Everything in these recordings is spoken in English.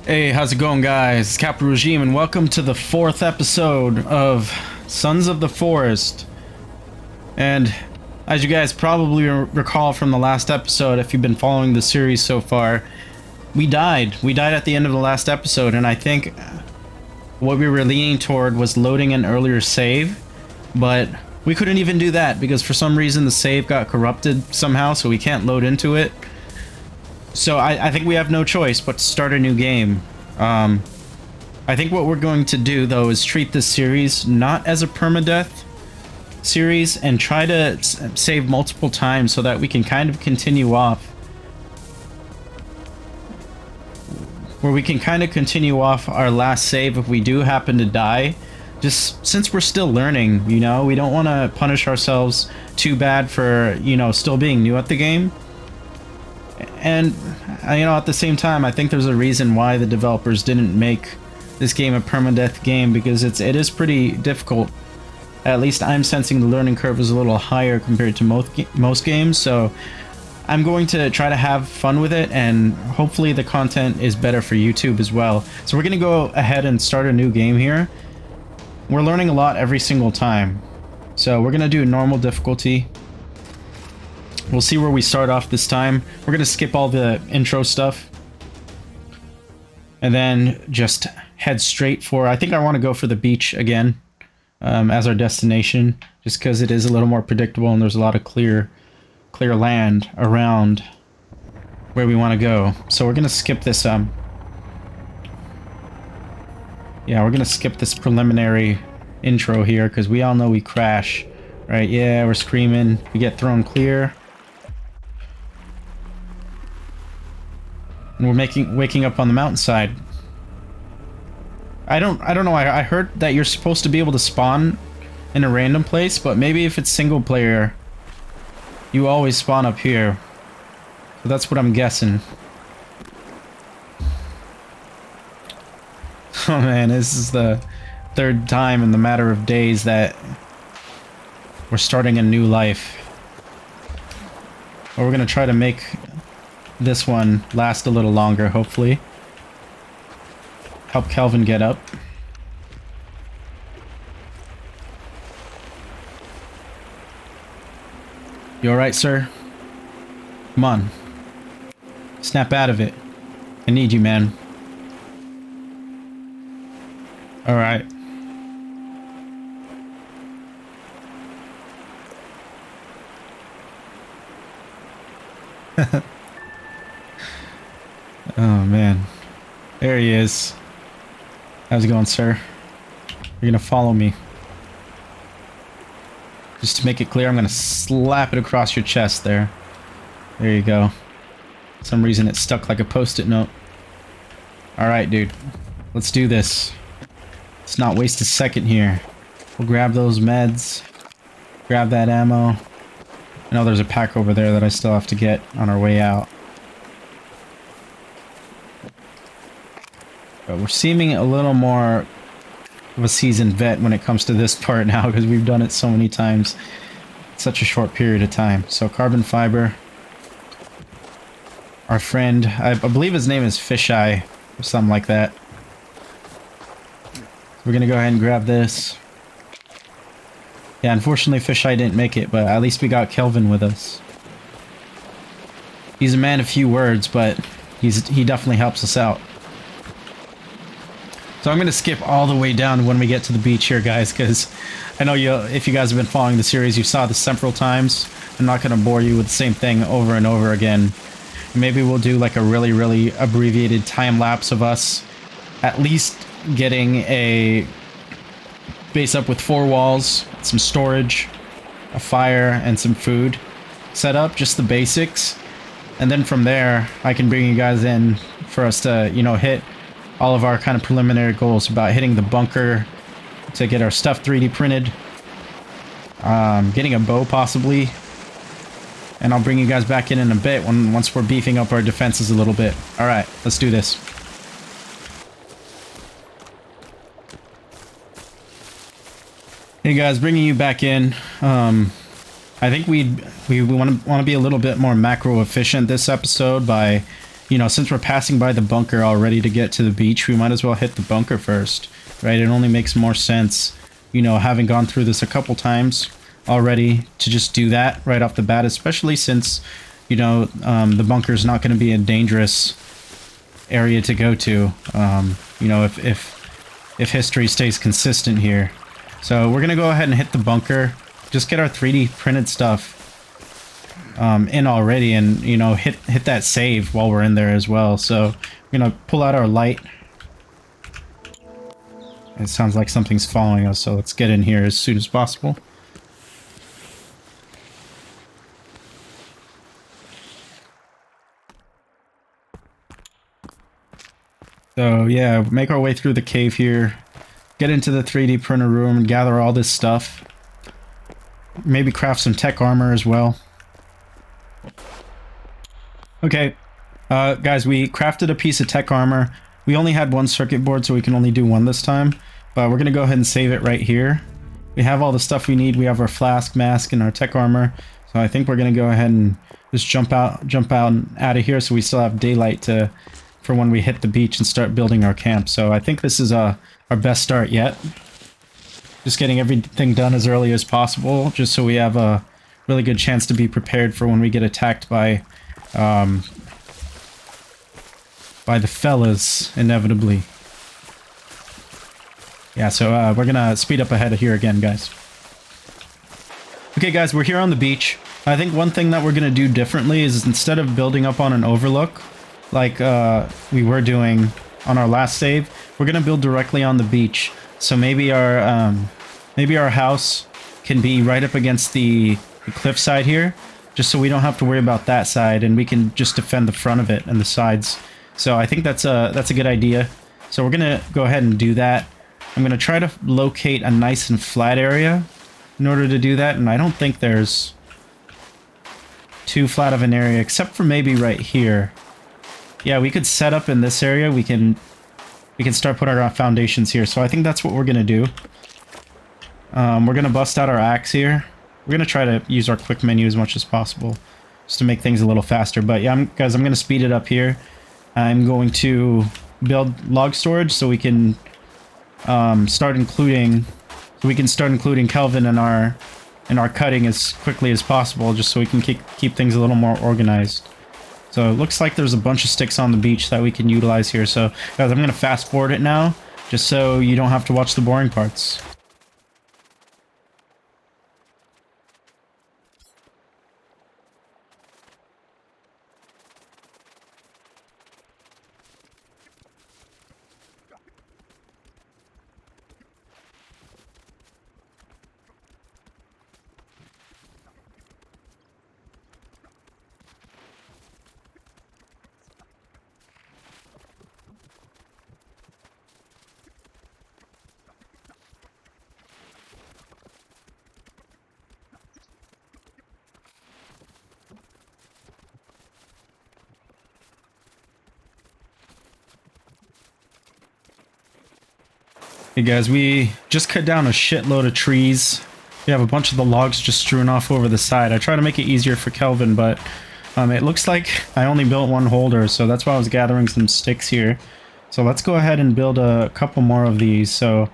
Hey, how's it going, guys? It's CapoRegime, and welcome to the 4th episode of Sons of the Forest. And as you guys probably recall from the last episode, if you've been following the series so far, we died. We died at the end of the last episode, and I think what we were leaning toward was loading an earlier save, but we couldn't even do that because for some reason the save got corrupted somehow, so we can't load into it. So I think we have no choice but to start a new game. I think what we're going to do, though, is treat this series not as a permadeath series and try to save multiple times so that we can kind of continue off. Where we can kind of continue off our last save if we do happen to die. Just since we're still learning, you know, we don't want to punish ourselves too bad for, you know, still being new at the game. And, you know, at the same time, I think there's a reason why the developers didn't make this game a permadeath game, because it is pretty difficult. At least I'm sensing the learning curve is a little higher compared to most games, so I'm going to try to have fun with it, and hopefully the content is better for YouTube as well. So we're going to go ahead and start a new game here. We're learning a lot every single time. So we're going to do normal difficulty. We'll see where we start off this time. We're going to skip all the intro stuff. And then just head straight for... I think I want to go for the beach again as our destination. Just because it is a little more predictable and there's a lot of clear land around where we want to go. So we're going to skip this... Yeah, we're going to skip this preliminary intro here because we all know we crash. Right, yeah, we're screaming. We get thrown clear. And we're waking up on the mountainside. I don't know. I heard that you're supposed to be able to spawn in a random place, but maybe if it's single player, you always spawn up here. So that's what I'm guessing. Oh man, this is the third time in the matter of days that we're starting a new life. But we're gonna try to make this one last a little longer, hopefully. Help Kelvin get up. You alright, sir? Come on. Snap out of it. I need you, man. Alright. Oh man, there he is. How's it going, sir? You're gonna follow me. Just to make it clear, I'm gonna slap it across your chest there. There you go. For some reason it's stuck like a post-it note. Alright, dude. Let's do this. Let's not waste a second here. We'll grab those meds. Grab that ammo. I know there's a pack over there that I still have to get on our way out. But we're seeming a little more of a seasoned vet when it comes to this part now, because we've done it so many times in such a short period of time. So carbon fiber. Our friend, I believe his name is Fisheye or something like that. We're gonna go ahead and grab this. Yeah, unfortunately Fisheye didn't make it, but at least we got Kelvin with us. He's a man of few words, but he definitely helps us out. So I'm going to skip all the way down when we get to the beach here, guys, because I know if you guys have been following the series, you saw this several times. I'm not going to bore you with the same thing over and over again. Maybe we'll do like a really abbreviated time lapse of us at least getting a base up with 4 walls, some storage, a fire, and some food set up, just the basics. And then from there, I can bring you guys in for us to, you know, hit all of our kind of preliminary goals about hitting the bunker to get our stuff 3D printed, getting a bow possibly, and I'll bring you guys back in a bit once we're beefing up our defenses a little bit. All right, let's do this. Hey guys, bringing you back in. I think we want to be a little bit more macro efficient this episode by you know, since we're passing by the bunker already to get to the beach, we might as well hit the bunker first, right? It only makes more sense, you know, having gone through this a couple times already, to just do that right off the bat, especially since, you know, the bunker is not going to be a dangerous area to go to, you know, if history stays consistent here. So we're going to go ahead and hit the bunker, just get our 3D printed stuff in already, and, you know, hit that save while we're in there as well. So we're going to pull out our light. It sounds like something's following us, so let's get in here as soon as possible. So yeah, make our way through the cave here, get into the 3D printer room and gather all this stuff. Maybe craft some tech armor as well. Okay, guys, we crafted a piece of tech armor. We only had one circuit board, so we can only do one this time. But we're going to go ahead and save it right here. We have all the stuff we need. We have our flask, mask, and our tech armor. So I think we're going to go ahead and just jump out of here, so we still have daylight for when we hit the beach and start building our camp. So I think this is our best start yet. Just getting everything done as early as possible, just so we have a really good chance to be prepared for when we get attacked by the fellas, inevitably. Yeah, so we're gonna speed up ahead of here again, guys. Okay, guys, we're here on the beach. I think one thing that we're gonna do differently is, instead of building up on an overlook, like we were doing on our last save, we're gonna build directly on the beach. So maybe our house can be right up against the cliffside here, just so we don't have to worry about that side, and we can just defend the front of it and the sides. So I think that's a good idea. So we're gonna go ahead and do that. I'm gonna try to locate a nice and flat area in order to do that, and I don't think there's too flat of an area, except for maybe right here. Yeah, we could set up in this area. We can start putting our foundations here. So I think that's what we're gonna do. We're gonna bust out our axe here. We're gonna try to use our quick menu as much as possible, just to make things a little faster. But yeah, guys, I'm gonna speed it up here. I'm going to build log storage so we can start including Kelvin in our cutting as quickly as possible, just so we can keep things a little more organized. So it looks like there's a bunch of sticks on the beach that we can utilize here. So guys, I'm gonna fast forward it now, just so you don't have to watch the boring parts. Hey guys, we just cut down a shitload of trees. We have a bunch of the logs just strewn off over the side. I try to make it easier for Kelvin, but it looks like I only built one holder, so that's why I was gathering some sticks here. So let's go ahead and build a couple more of these. So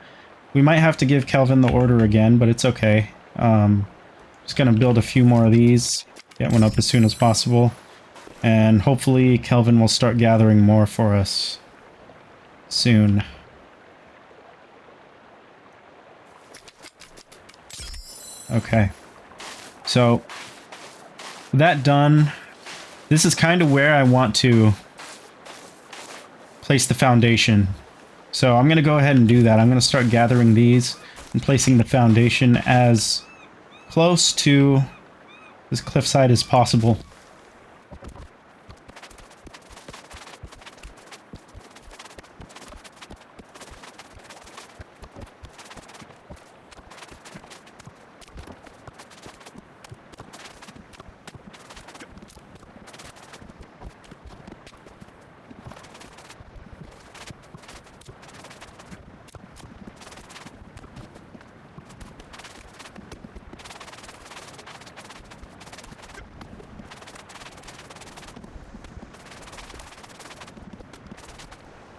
we might have to give Kelvin the order again, but it's okay. Just gonna build a few more of these, get one up as soon as possible, and hopefully Kelvin will start gathering more for us soon. Okay, so with that done, this is kind of where I want to place the foundation. So I'm going to go ahead and do that. I'm going to start gathering these and placing the foundation as close to this cliffside as possible.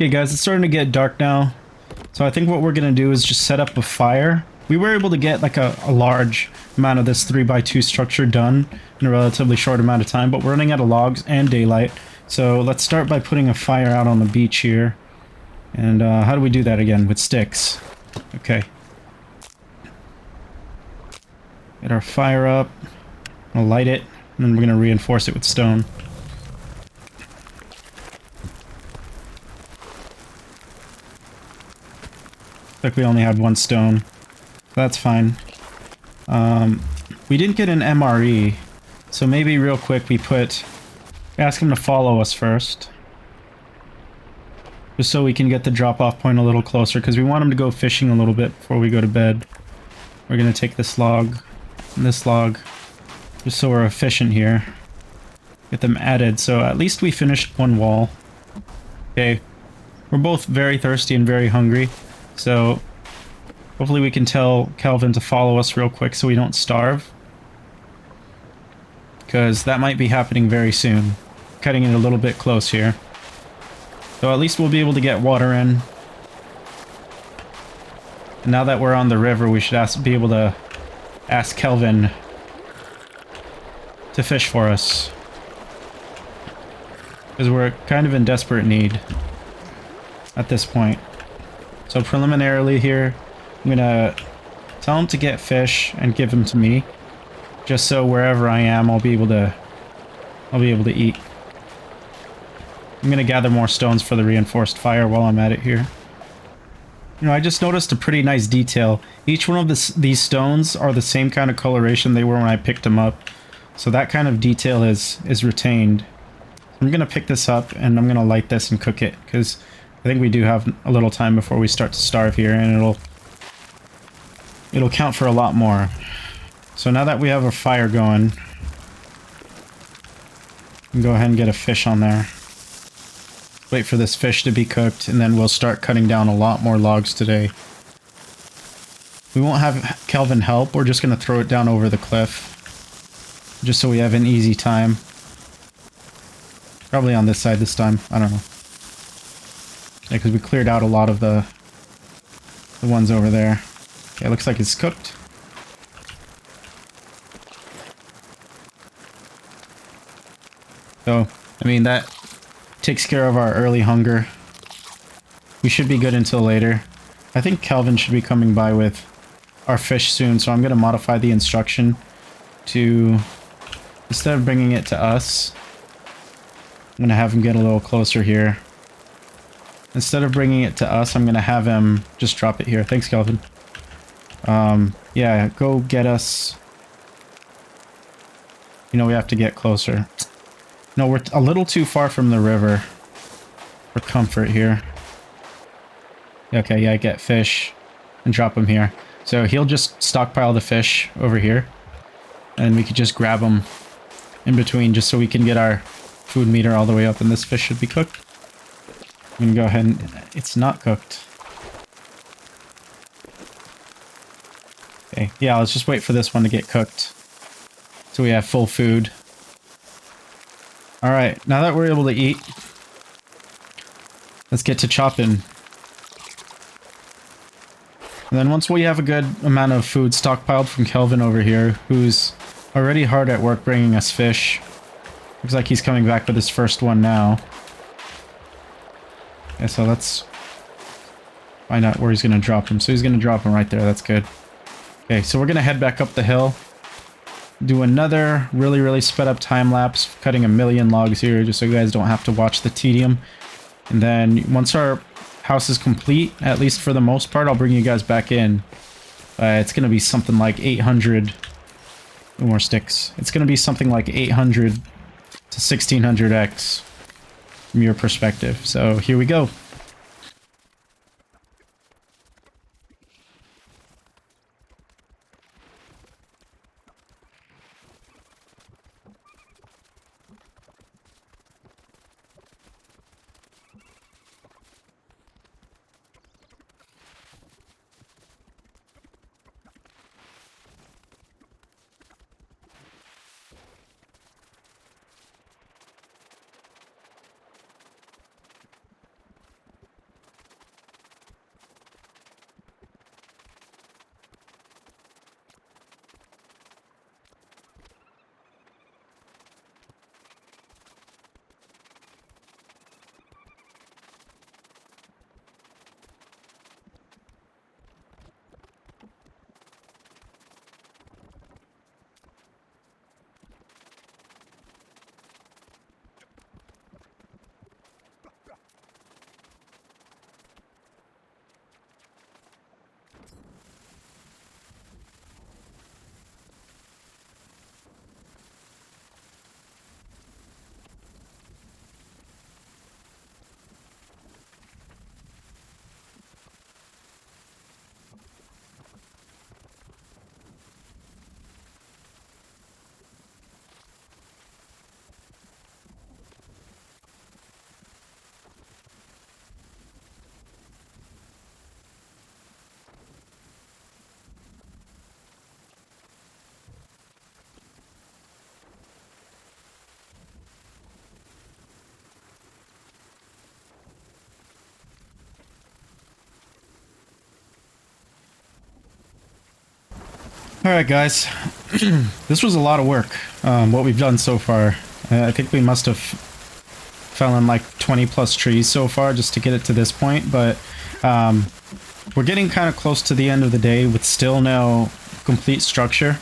Okay guys, it's starting to get dark now. So I think what we're going to do is just set up a fire. We were able to get like a large amount of this 3x2 structure done in a relatively short amount of time, but we're running out of logs and daylight. So let's start by putting a fire out on the beach here. And how do we do that again? With sticks. Okay. Get our fire up. We'll light it, and then we're going to reinforce it with stone. Looks like we only had one stone. That's fine. We didn't get an MRE, so maybe real quick we ask him to follow us first. Just so we can get the drop-off point a little closer, because we want him to go fishing a little bit before we go to bed. We're going to take this log and this log, just so we're efficient here. Get them added, so at least we finished one wall. Okay, we're both very thirsty and very hungry, so hopefully we can tell Kelvin to follow us real quick so we don't starve. Because that might be happening very soon. Cutting it a little bit close here. So at least we'll be able to get water in. And now that we're on the river, we should be able to ask Kelvin to fish for us. Because we're kind of in desperate need at this point. So preliminarily here, I'm gonna tell him to get fish and give them to me. Just so wherever I am, I'll be able to eat. I'm gonna gather more stones for the reinforced fire while I'm at it here. You know, I just noticed a pretty nice detail. Each one of these stones are the same kind of coloration they were when I picked them up. So that kind of detail is retained. I'm gonna pick this up and I'm gonna light this and cook it, because I think we do have a little time before we start to starve here, and it'll count for a lot more. So now that we have a fire going, we can go ahead and get a fish on there. Wait for this fish to be cooked, and then we'll start cutting down a lot more logs today. We won't have Kelvin help, we're just going to throw it down over the cliff. Just so we have an easy time. Probably on this side this time, I don't know. Yeah, because we cleared out a lot of the ones over there. Okay, it looks like it's cooked. So, I mean, that takes care of our early hunger. We should be good until later. I think Kelvin should be coming by with our fish soon, so I'm going to modify the instruction to, instead of bringing it to us, I'm going to have him get a little closer here. Instead of bringing it to us, I'm going to have him just drop it here. Thanks, Kelvin. Yeah, go get us. You know, we have to get closer. No, we're a little too far from the river for comfort here. Okay, yeah, get fish and drop them here. So he'll just stockpile the fish over here, and we could just grab them in between just so we can get our food meter all the way up, and this fish should be cooked. We can go ahead and... It's not cooked. Okay, yeah, let's just wait for this one to get cooked so we have full food. Alright, now that we're able to eat, let's get to chopping. And then once we have a good amount of food stockpiled from Kelvin over here, who's already hard at work bringing us fish. Looks like he's coming back with his first one now. Okay, so let's find out where he's going to drop him. So he's going to drop him right there, that's good. Okay, so we're going to head back up the hill. Do another really sped up time lapse, cutting 1,000,000 logs here just so you guys don't have to watch the tedium. And then once our house is complete, at least for the most part, I'll bring you guys back in. It's going to be something like 800 more sticks. It's going to be something like 800 to 1600x from your perspective. So here we go. Alright guys, this was a lot of work, what we've done so far. I think we must have fell in like 20 plus trees so far just to get it to this point, but we're getting kind of close to the end of the day with still no complete structure.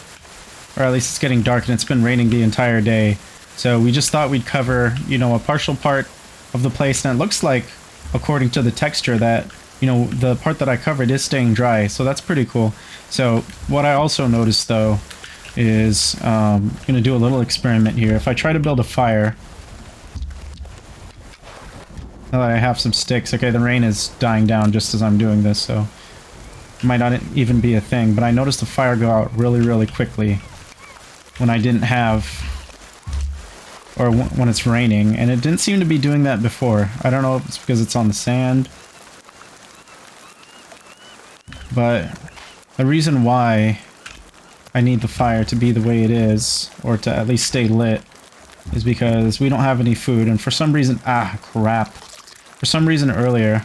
Or at least it's getting dark and it's been raining the entire day. So we just thought we'd cover, you know, a partial part of the place, and it looks like, according to the texture, that, you know, the part that I covered is staying dry, so that's pretty cool. So what I also noticed though is I'm gonna do a little experiment here. If I try to build a fire, now that I have some sticks, okay, the rain is dying down just as I'm doing this, so it might not even be a thing, but I noticed the fire go out really quickly when I didn't have, or when it's raining, and it didn't seem to be doing that before. I don't know if it's because it's on the sand, but the reason why I need the fire to be the way it is, or to at least stay lit, is because we don't have any food, and for some reason, crap. For some reason earlier,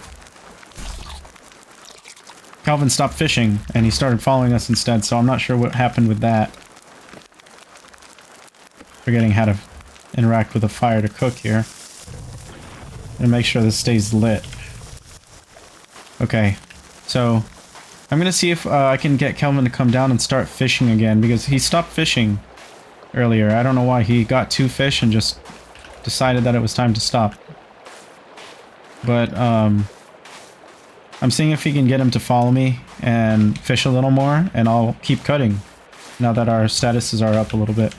Kelvin stopped fishing, and he started following us instead, so I'm not sure what happened with that. Forgetting how to interact with a fire to cook here. And make sure this stays lit. Okay, so I'm gonna see if I can get Kelvin to come down and start fishing again, because he stopped fishing earlier. I don't know why. He got 2 fish and just decided that it was time to stop. But I'm seeing if he can get him to follow me and fish a little more, and I'll keep cutting now that our statuses are up a little bit.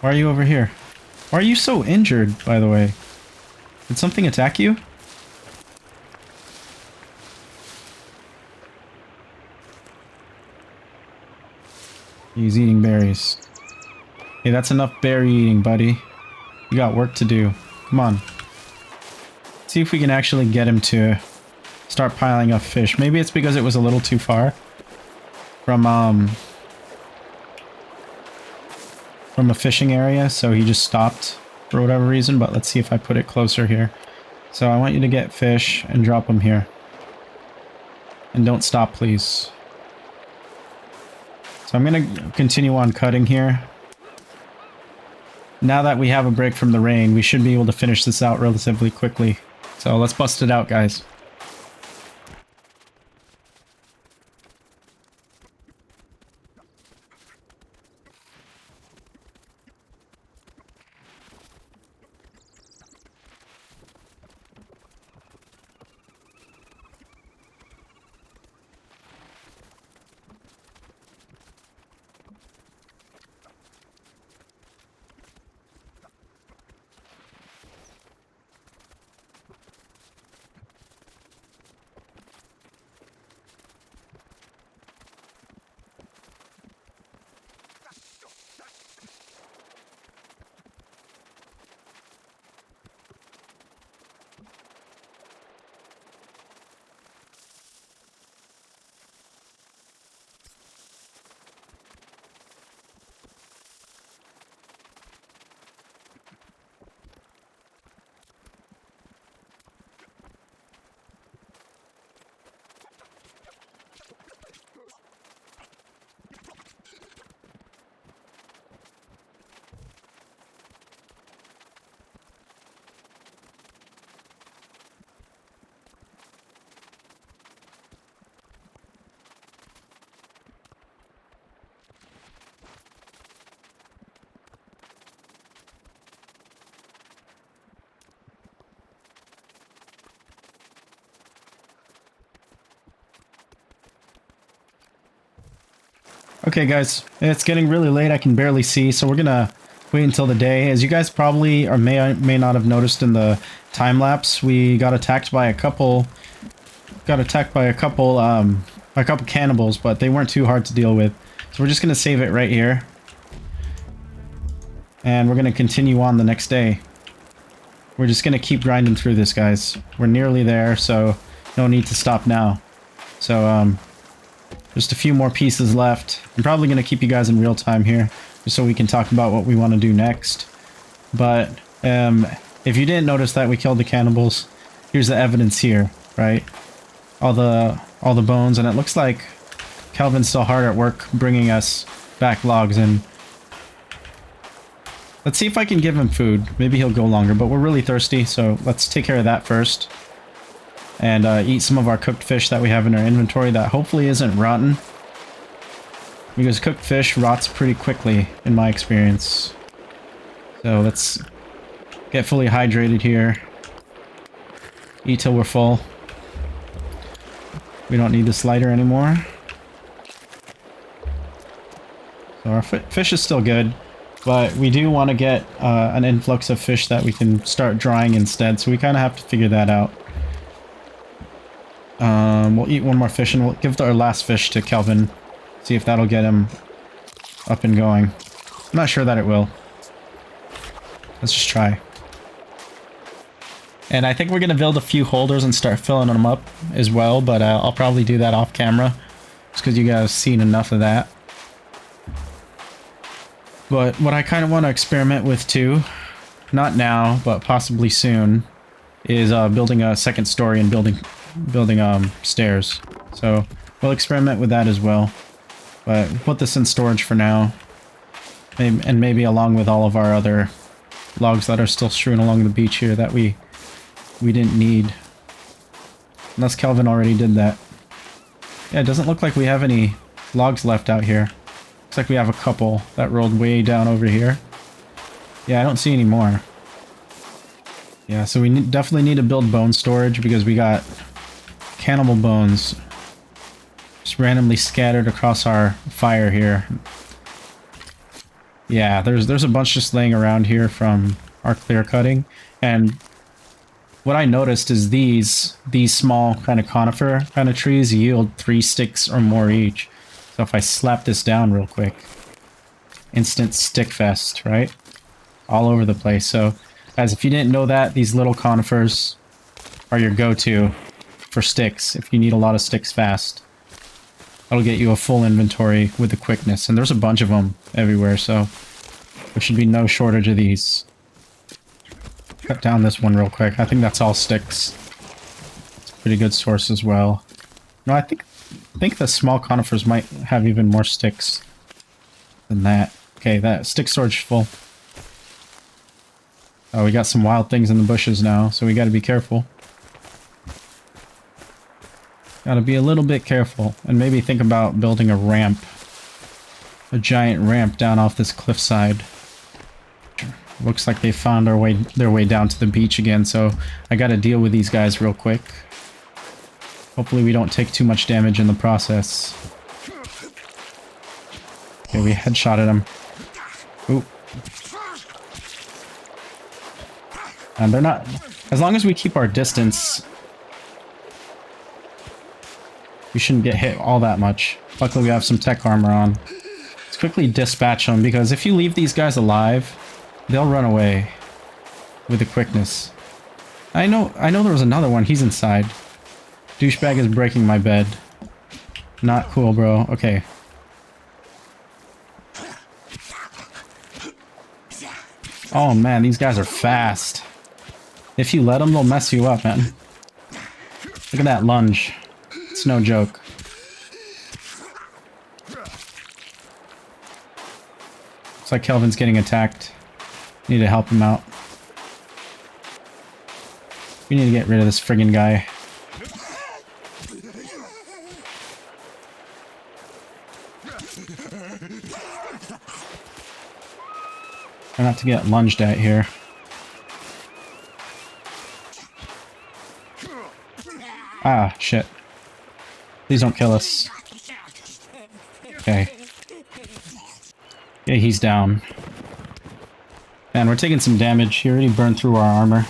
Why are you over here? Why are you so injured, by the way? Did something attack you? He's eating berries. Hey, that's enough berry eating, buddy. You got work to do. Come on. See if we can actually get him to start piling up fish. Maybe it's because it was a little too far from a fishing area, so he just stopped for whatever reason, but let's see if I put it closer here. So I want you to get fish and drop them here. And don't stop, please. So I'm going to continue on cutting here. Now that we have a break from the rain, we should be able to finish this out relatively quickly. So let's bust it out, guys. Okay guys, it's getting really late, I can barely see, so we're gonna wait until the day. As you guys probably or may not have noticed in the time lapse, we got attacked by a couple cannibals, but they weren't too hard to deal with. So we're just gonna save it right here. And we're gonna continue on the next day. We're just gonna keep grinding through this, guys. We're nearly there, so no need to stop now. So just a few more pieces left. I'm probably going to keep you guys in real time here, just so we can talk about what we want to do next. But if you didn't notice that we killed the cannibals, here's the evidence here, right? all the bones, and it looks like Kelvin's still hard at work bringing us back logs, and let's see if I can give him food. Maybe he'll go longer, but we're really thirsty, so let's take care of that first. And eat some of our cooked fish that we have in our inventory that hopefully isn't rotten. Because cooked fish rots pretty quickly, in my experience. So let's get fully hydrated here. Eat till we're full. We don't need this lighter anymore. So our fish is still good, but we do want to get an influx of fish that we can start drying instead, so we kind of have to figure that out. We'll eat one more fish and we'll give our last fish to Kelvin. See if that'll get him up and going. I'm not sure that it will. Let's just try. And I think we're going to build a few holders and start filling them up as well, but I'll probably do that off camera. Just because you guys have seen enough of that. But what I kind of want to experiment with too, not now, but possibly soon, is building a second story and building stairs. So we'll experiment with that as well. But we'll put this in storage for now. And maybe along with all of our other logs that are still strewn along the beach here that we didn't need. Unless Kelvin already did that. Yeah, it doesn't look like we have any logs left out here. Looks like we have a couple that rolled way down over here. Yeah, I don't see any more. Yeah, so we definitely need to build bone storage because we got cannibal bones just randomly scattered across our fire here. Yeah, there's a bunch just laying around here from our clear cutting, and what I noticed is these small kind of conifer kind of trees yield 3 sticks or more each. So if I slap this down real quick, instant stick fest, right? All over the place. So guys, if you didn't know that, these little conifers are your go-to for sticks if you need a lot of sticks fast. That'll get you a full inventory with the quickness, and there's a bunch of them everywhere, so there should be no shortage of these. Cut down this one real quick. I think that's all sticks. It's a pretty good source as well. No, I think the small conifers might have even more sticks than that. Okay, that stick storage is full. Oh, we got some wild things in the bushes now, so we gotta be careful. Gotta be a little bit careful, and maybe think about building a ramp. A giant ramp down off this cliffside. Looks like they found their way down to the beach again, so I gotta deal with these guys real quick. Hopefully we don't take too much damage in the process. Okay, we headshotted him. Ooh. And they're not... As long as we keep our distance, we shouldn't get hit all that much. Luckily we have some tech armor on. Let's quickly dispatch them, because if you leave these guys alive, they'll run away with the quickness. I know there was another one. He's inside. Douchebag is breaking my bed. Not cool, bro. Okay. Oh man, these guys are fast. If you let them, they'll mess you up, man. Look at that lunge. It's no joke. Looks like Kelvin's getting attacked. Need to help him out. We need to get rid of this friggin' guy. Try not to get lunged at here. Ah, shit. Please don't kill us. Okay. Yeah, he's down. Man, we're taking some damage. He already burned through our armor.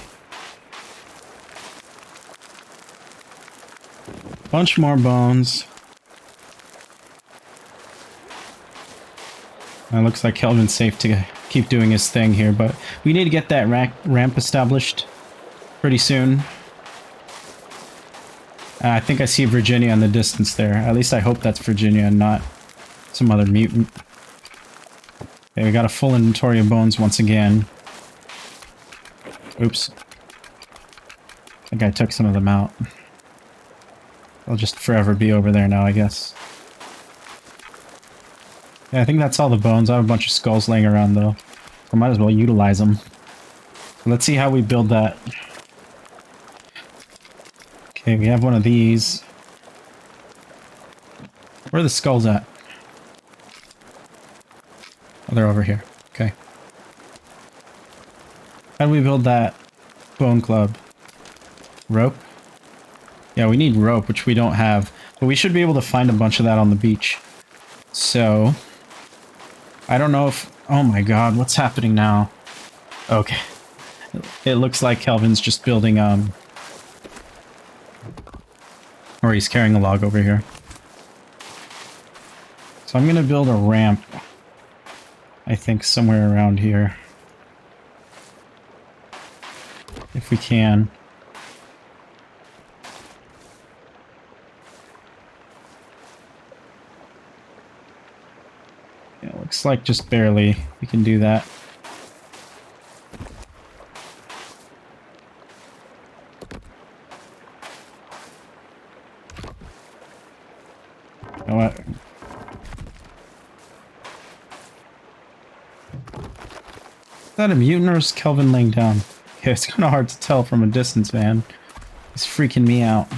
Bunch more bones. It looks like Kelvin's safe to keep doing his thing here, but we need to get that ramp established pretty soon. I think I see Virginia in the distance there. At least I hope that's Virginia and not some other mutant. Okay, we got a full inventory of bones once again. Oops. I think I took some of them out. I'll just forever be over there now, I guess. Yeah, I think that's all the bones. I have a bunch of skulls laying around, though. I might as well utilize them. So let's see how we build that. Okay, we have one of these. Where are the skulls at? Oh, they're over here. Okay. How do we build that bone club? Rope? Yeah, we need rope, which we don't have. But we should be able to find a bunch of that on the beach. So... I don't know if... Oh my god, what's happening now? Okay. It looks like Kelvin's just building, or he's carrying a log over here. So I'm gonna build a ramp. I think somewhere around here. If we can. Yeah, looks like just barely we can do that. You know what? Is that a mutant or is Kelvin laying down? Yeah, it's kind of hard to tell from a distance, man. He's freaking me out.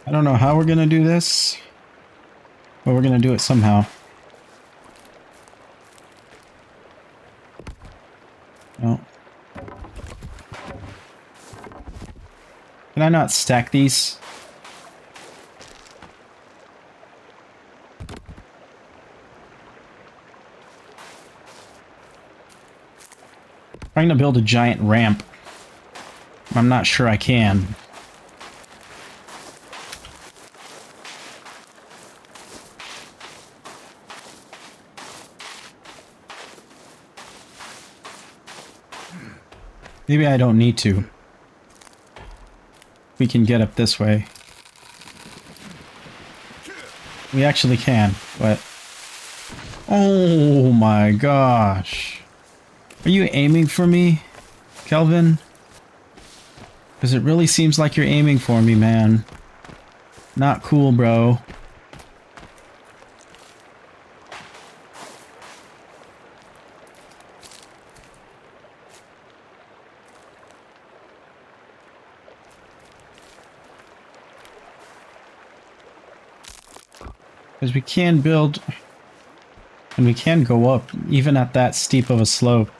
I don't know how we're gonna do this, but we're gonna do it somehow. No. Can I not stack these? Trying to build a giant ramp. I'm not sure I can. Maybe I don't need to. We can get up this way. We actually can, but... Oh my gosh. Are you aiming for me, Kelvin? Because it really seems like you're aiming for me, man. Not cool, bro. Because we can build, and we can go up, even at that steep of a slope,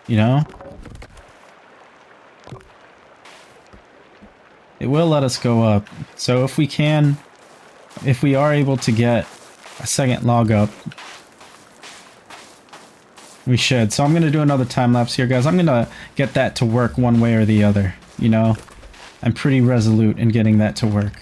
you know? It will let us go up. So if we can, if we are able to get a second log up, we should. So I'm going to do another time lapse here, guys. I'm going to get that to work one way or the other, you know? I'm pretty resolute in getting that to work.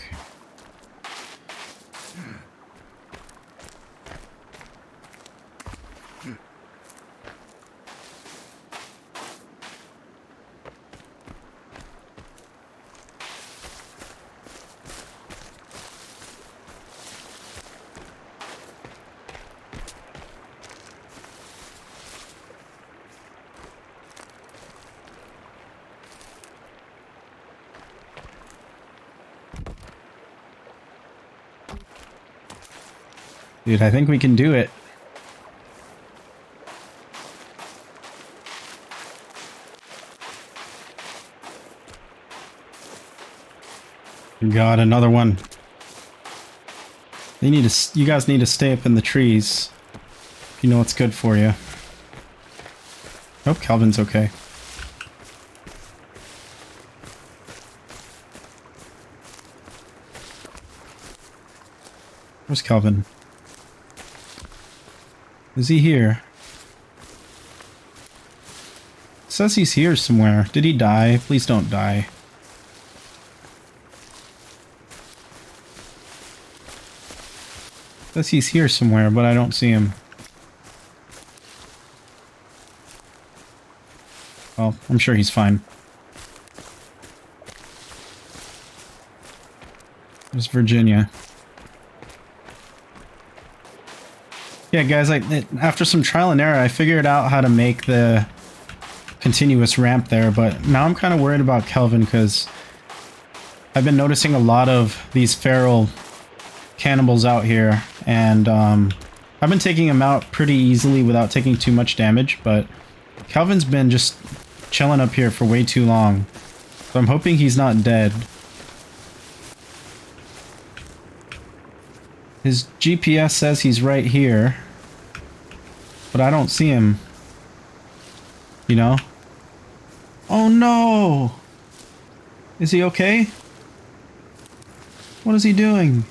Dude, I think we can do it. God, another one. They need to. You guys need to stay up in the trees. If you know what's good for you. Hope Kelvin's okay. Where's Kelvin? Is he here? says he's here somewhere. Did he die? Please don't die. It says he's here somewhere, but I don't see him. Well, I'm sure he's fine. There's Virginia. Yeah, guys, after some trial and error, I figured out how to make the continuous ramp there, but now I'm kind of worried about Kelvin because I've been noticing a lot of these feral cannibals out here, and I've been taking them out pretty easily without taking too much damage, but Kelvin's been just chilling up here for way too long, so I'm hoping he's not dead. His GPS says he's right here, but I don't see him. You know? Oh no! Is he okay? What is he doing?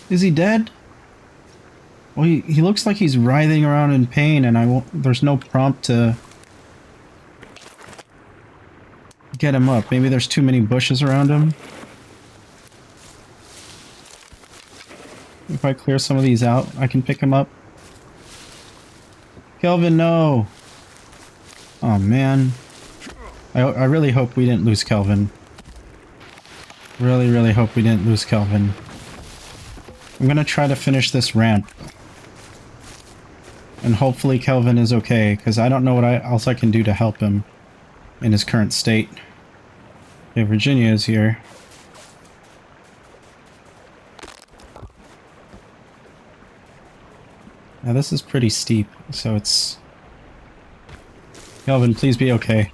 Is he dead? Well, he looks like he's writhing around in pain, and there's no prompt to get him up. Maybe there's too many bushes around him. If I clear some of these out, I can pick him up. Kelvin, no! Oh man. I really hope we didn't lose Kelvin. Really, really hope we didn't lose Kelvin. I'm gonna try to finish this ramp. And hopefully Kelvin is okay, because I don't know what else I can do to help him in his current state. Okay, Virginia is here. Now this is pretty steep, so it's... Kelvin, please be okay.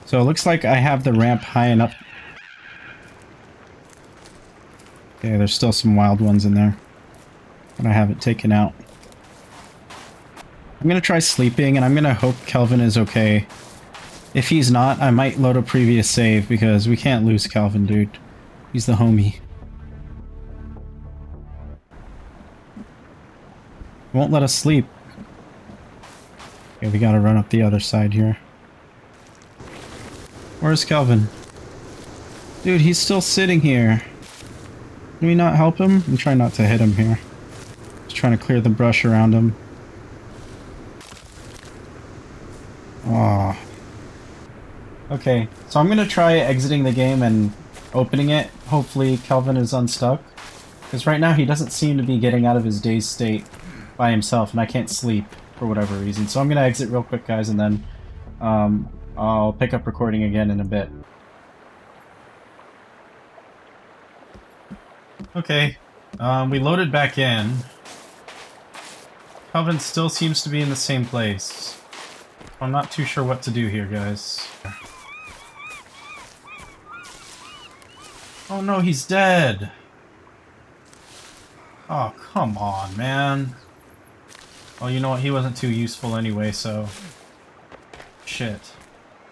So it looks like I have the ramp high enough. Okay, there's still some wild ones in there, but I haven't taken out. I'm gonna try sleeping, and I'm gonna hope Kelvin is okay. If he's not, I might load a previous save, because we can't lose Kelvin, dude. He's the homie. Won't let us sleep. Okay, we gotta run up the other side here. Where's Kelvin? Dude, he's still sitting here. Can we not help him? I'm trying not to hit him here. Just trying to clear the brush around him. Aw. Okay, so I'm gonna try exiting the game and opening it. Hopefully Kelvin is unstuck. Because right now he doesn't seem to be getting out of his dazed state by himself, and I can't sleep for whatever reason. So I'm gonna exit real quick, guys, and then I'll pick up recording again in a bit. Okay, we loaded back in. Kelvin still seems to be in the same place. I'm not too sure what to do here, guys. Oh no, he's dead! Oh, come on, man. Well, you know what? He wasn't too useful anyway, so... Shit.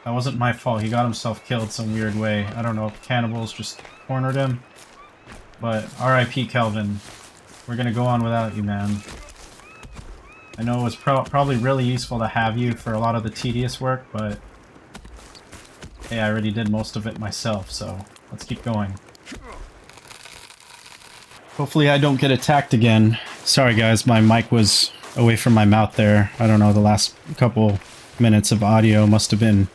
That wasn't my fault. He got himself killed some weird way. I don't know if cannibals just cornered him. But RIP Kelvin. We're gonna go on without you, man. I know it was probably really useful to have you for a lot of the tedious work, but... Hey, I already did most of it myself, so let's keep going. Hopefully I don't get attacked again. Sorry guys, my mic was away from my mouth there. I don't know, the last couple minutes of audio must have been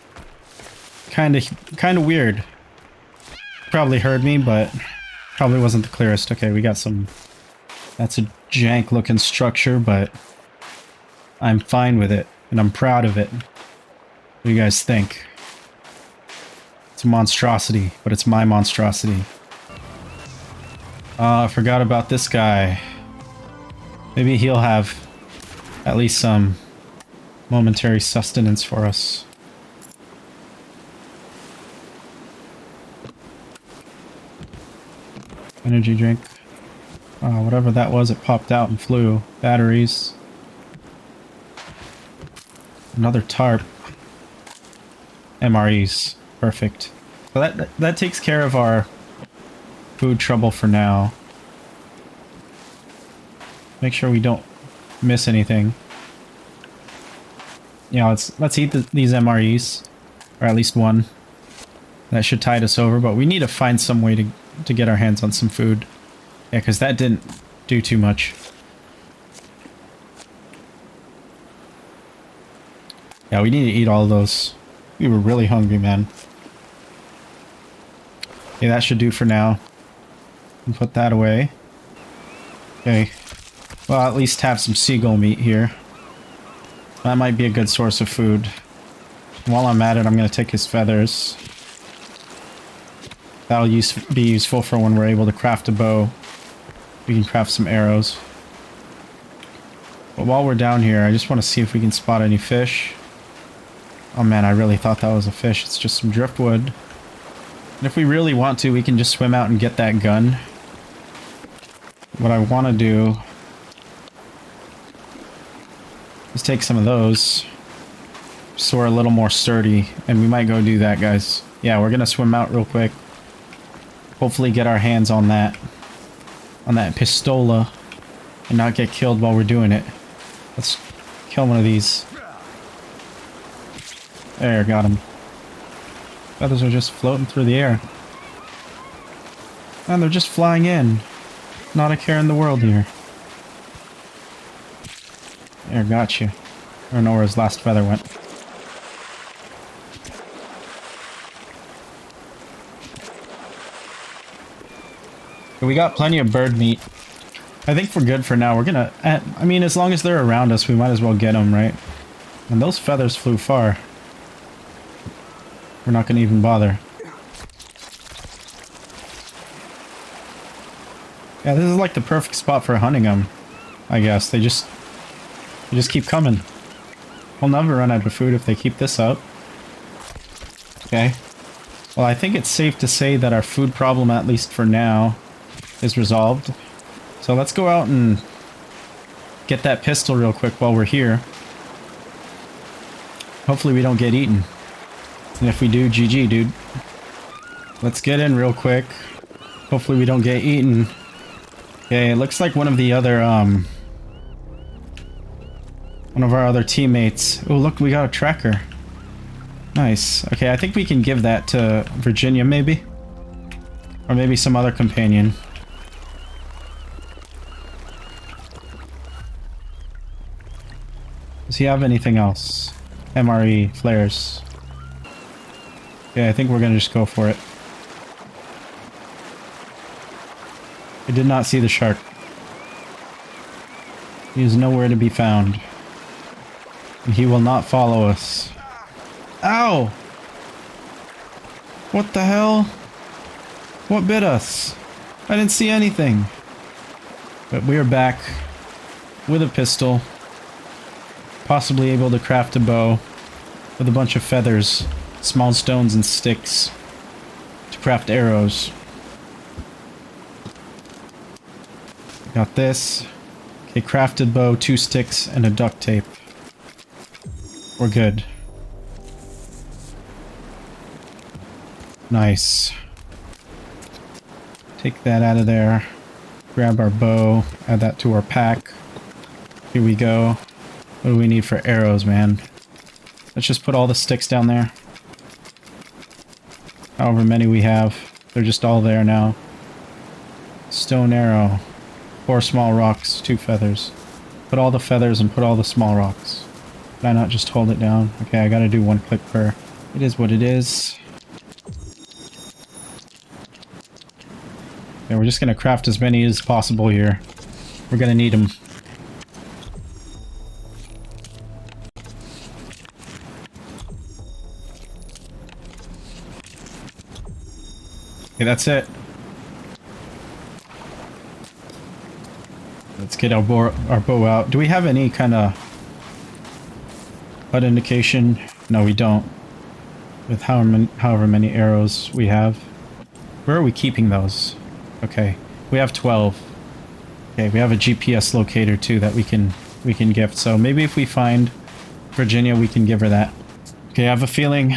kind of weird. Probably heard me, but probably wasn't the clearest. Okay, we got some... That's a jank looking structure, but I'm fine with it, and I'm proud of it. What do you guys think? It's a monstrosity, but it's my monstrosity. I forgot about this guy. Maybe he'll have at least some momentary sustenance for us. Energy drink. Whatever that was, it popped out and flew. Batteries. Another tarp. MREs. Perfect. So that takes care of our food trouble for now. Make sure we don't miss anything. Yeah, let's eat these MREs, or at least one. That should tide us over, but we need to find some way to get our hands on some food. Yeah, because that didn't do too much. Yeah, we need to eat all of those. We were really hungry, man. Okay, that should do for now. And put that away. Okay. Well, at least have some seagull meat here. That might be a good source of food. While I'm at it, I'm going to take his feathers. That'll be useful for when we're able to craft a bow. We can craft some arrows. But while we're down here, I just want to see if we can spot any fish. Oh man, I really thought that was a fish. It's just some driftwood. And if we really want to, we can just swim out and get that gun. What I want to do is take some of those so we're a little more sturdy, and we might go do that, guys. Yeah, we're gonna swim out real quick. Hopefully get our hands on that pistola and not get killed while we're doing it. Let's kill one of these. There, got him. Feathers are just floating through the air. And they're just flying in. Not a care in the world here. There, got you. I don't know where his last feather went. We got plenty of bird meat. I think we're good for now. We're gonna... I mean, as long as they're around us, we might as well get them, right? And those feathers flew far. We're not gonna even bother. Yeah, this is like the perfect spot for hunting them, I guess. They just keep coming. We'll never run out of food if they keep this up. Okay. Well, I think it's safe to say that our food problem, at least for now, is resolved. So let's go out and get that pistol real quick while we're here. Hopefully we don't get eaten. And if we do, GG, dude. Let's get in real quick. Hopefully we don't get eaten. Okay, it looks like one of the other, one of our other teammates. Oh, look, we got a tracker. Nice. Okay, I think we can give that to Virginia, maybe? Or maybe some other companion. Does he have anything else? MRE, flares. Okay, I think we're gonna just go for it. I did not see the shark. He is nowhere to be found. And he will not follow us. Ow! What the hell? What bit us? I didn't see anything. But we are back with a pistol. Possibly able to craft a bow with a bunch of feathers, small stones and sticks to craft arrows. Got this. Okay, crafted bow, 2 sticks, and a duct tape. We're good. Nice. Take that out of there. Grab our bow. Add that to our pack. Here we go. What do we need for arrows, man? Let's just put all the sticks down there. However many we have. They're just all there now. Stone arrow. 4 small rocks, 2 feathers. Put all the feathers and put all the small rocks. Can I not just hold it down? Okay, I gotta do 1 click per. It is what it is. Okay, we're just gonna craft as many as possible here. We're gonna need them. Okay, that's it. Let's get our bow out. Do we have any kind of HUD indication? No, we don't. With however many arrows we have. Where are we keeping those? Okay, we have 12. Okay, we have a GPS locator too that we can gift. So maybe if we find Virginia, we can give her that. Okay, I have a feeling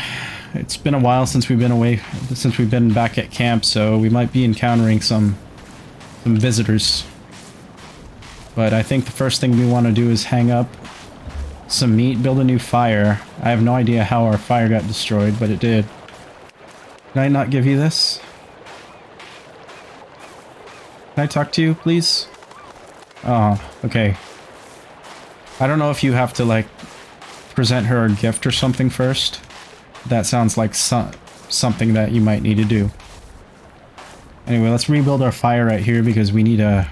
it's been a while since we've been back at camp, so we might be encountering some visitors. But I think the first thing we want to do is hang up some meat, build a new fire. I have no idea how our fire got destroyed, but it did. Can I not give you this? Can I talk to you, please? Oh, okay. I don't know if you have to, like, present her a gift or something first. That sounds like something that you might need to do. Anyway, let's rebuild our fire right here because we need to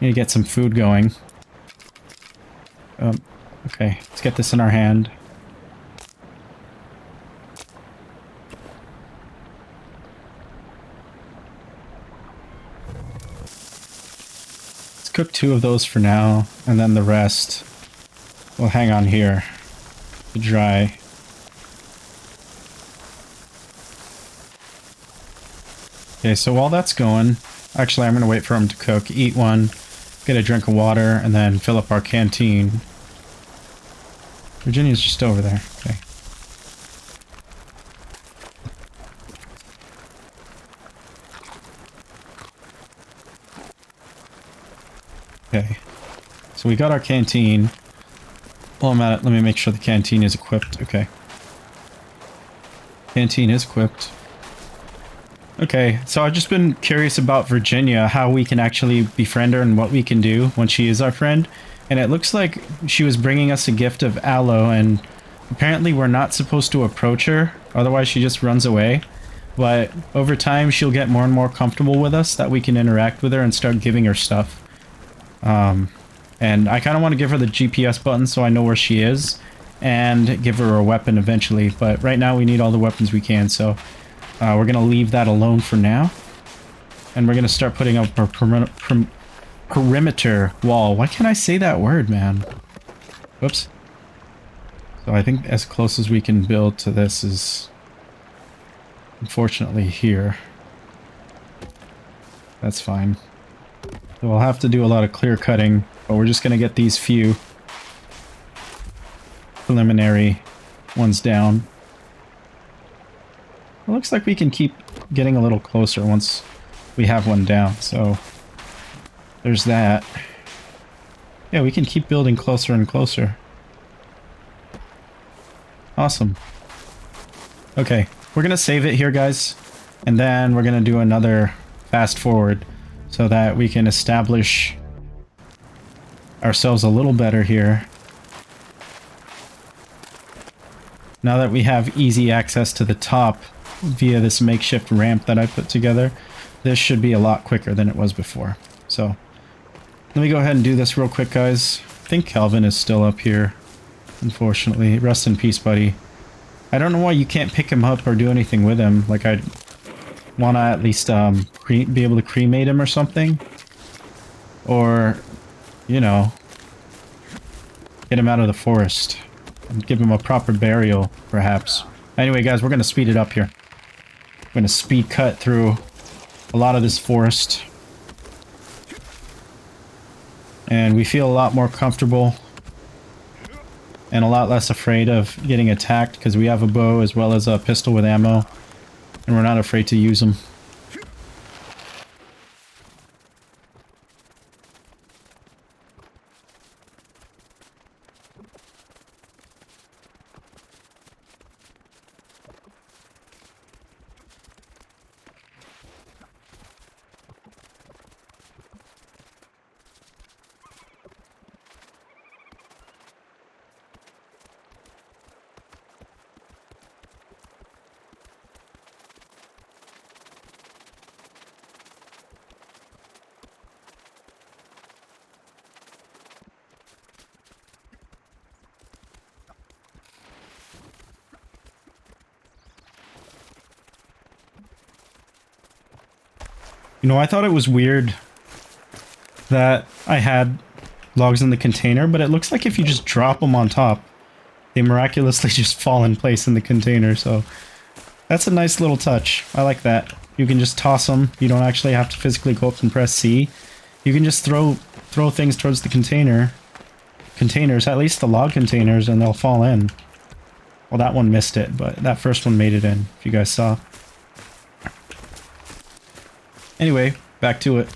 get some food going. Okay, let's get this in our hand. Let's cook 2 of those for now, and then the rest will hang on here to dry. Okay, so while that's going, actually I'm going to wait for him to cook, eat one, get a drink of water, and then fill up our canteen. Virginia's just over there. Okay. Okay. So we got our canteen. While I'm at it, let me make sure the canteen is equipped. Okay. Canteen is equipped. Okay, so I've just been curious about Virginia, how we can actually befriend her and what we can do when she is our friend. And it looks like she was bringing us a gift of aloe, and apparently we're not supposed to approach her, otherwise she just runs away. But over time she'll get more and more comfortable with us, that we can interact with her and start giving her stuff. And I kind of want to give her the GPS button so I know where she is, and give her a weapon eventually. But right now we need all the weapons we can, so we're going to leave that alone for now. And we're going to start putting up our perimeter wall. Why can't I say that word, man? Whoops. So I think as close as we can build to this is unfortunately here. That's fine. So we'll have to do a lot of clear cutting, but we're just going to get these few preliminary ones down. It looks like we can keep getting a little closer once we have one down, so there's that. Yeah, we can keep building closer and closer. Awesome. Okay, we're gonna save it here, guys, and then we're gonna do another fast forward so that we can establish ourselves a little better here. Now that we have easy access to the top via this makeshift ramp that I put together, this should be a lot quicker than it was before. So let me go ahead and do this real quick, guys. I think Kelvin is still up here, unfortunately. Rest in peace, buddy. I don't know why you can't pick him up or do anything with him. Like, I'd want to at least be able to cremate him or something. Or, you know, get him out of the forest and give him a proper burial, perhaps. Anyway, guys, we're going to speed it up here. We're going to speed cut through a lot of this forest. And we feel a lot more comfortable and a lot less afraid of getting attacked because we have a bow as well as a pistol with ammo. And we're not afraid to use them. You know, I thought it was weird that I had logs in the container, but it looks like if you just drop them on top, they miraculously just fall in place in the container, so that's a nice little touch. I like that. You can just toss them. You don't actually have to physically go up and press C. You can just throw things towards the containers, at least the log containers, and they'll fall in. Well, that one missed it, but that first one made it in, if you guys saw. Anyway, back to it.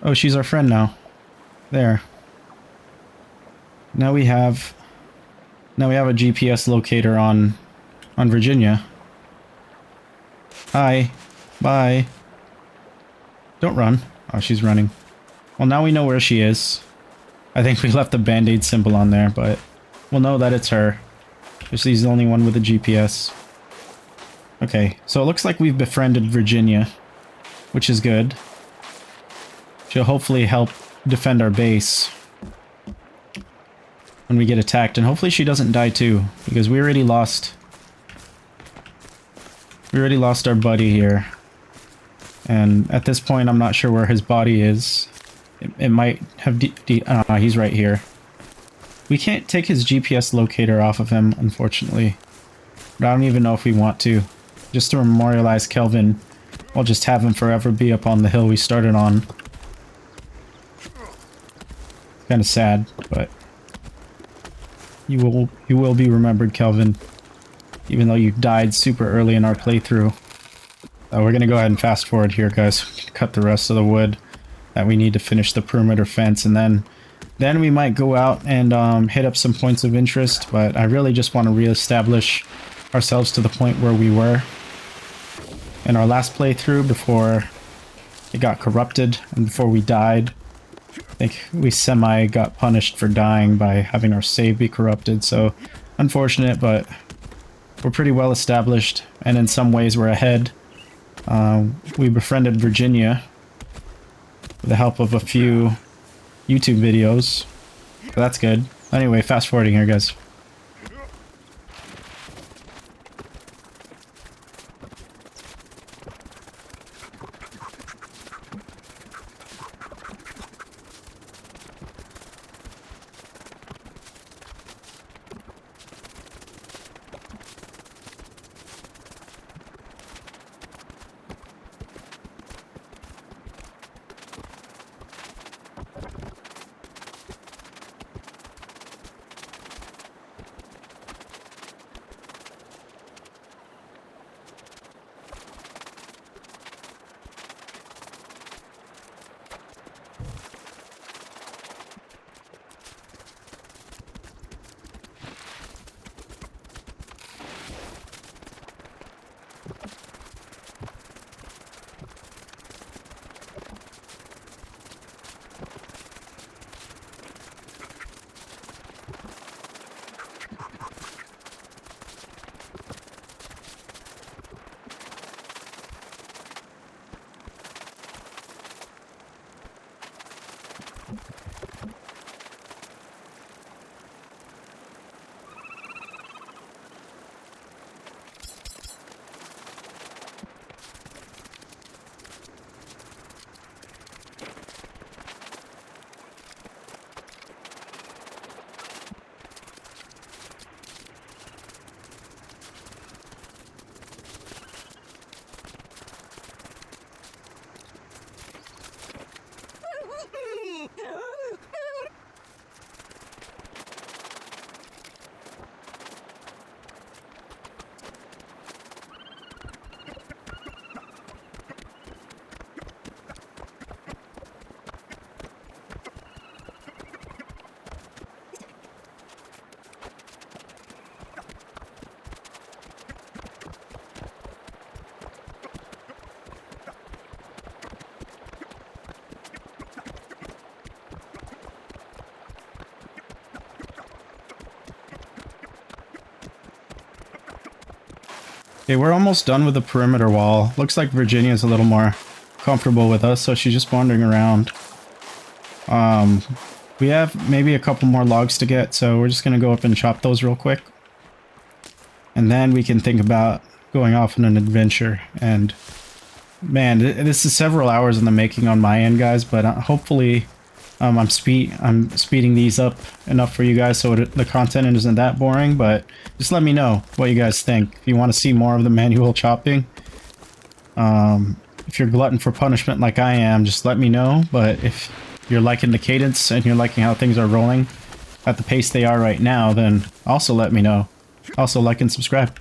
Oh, she's our friend now. There. Now we have a GPS locator on Virginia. Hi. Bye. Don't run. Oh, she's running. Well, now we know where she is. I think we left the band-aid symbol on there, but we'll know that it's her. She's the only one with a GPS. Okay, so it looks like we've befriended Virginia, which is good. She'll hopefully help defend our base when we get attacked, and hopefully she doesn't die too, because we already lost our buddy here. And at this point, I'm not sure where his body is. It might have he's right here. We can't take his GPS locator off of him, unfortunately. But I don't even know if we want to. Just to memorialize Kelvin, we'll just have him forever be up on the hill we started on. Kind of sad, but you will be remembered, Kelvin. Even though you died super early in our playthrough. We're gonna go ahead and fast forward here, guys. Cut the rest of the wood that we need to finish the perimeter fence, and then we might go out and hit up some points of interest. But I really just want to reestablish ourselves to the point where we were in our last playthrough before it got corrupted and before we died. I think we semi got punished for dying by having our save be corrupted, so unfortunate, but we're pretty well established, and in some ways we're ahead. We befriended Virginia with the help of a few YouTube videos, so that's good. Anyway, fast forwarding here, guys. Okay, we're almost done with the perimeter wall. Looks like Virginia's a little more comfortable with us, so she's just wandering around. We have maybe a couple more logs to get, so we're just gonna go up and chop those real quick. And then we can think about going off on an adventure and Man, this is several hours in the making on my end, guys, but hopefully I'm speeding these up enough for you guys so the content isn't that boring, but just let me know what you guys think. If you want to see more of the manual chopping, if you're glutton for punishment like I am, just let me know, but if you're liking the cadence and you're liking how things are rolling at the pace they are right now, then also let me know. Also like and subscribe.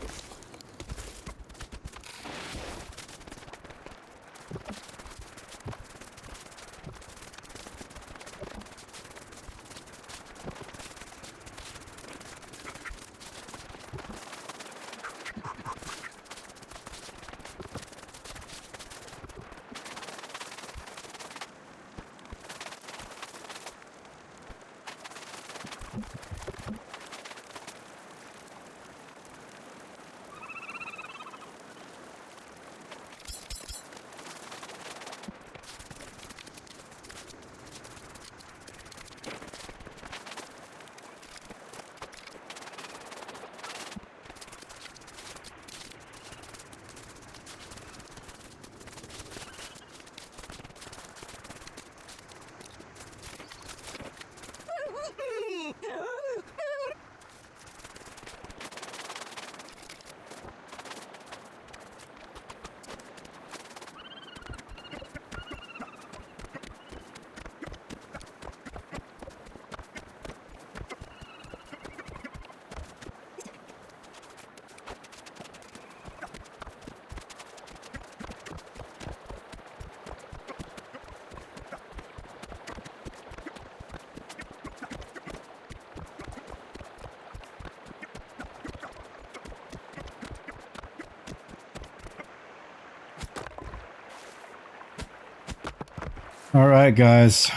Alright guys,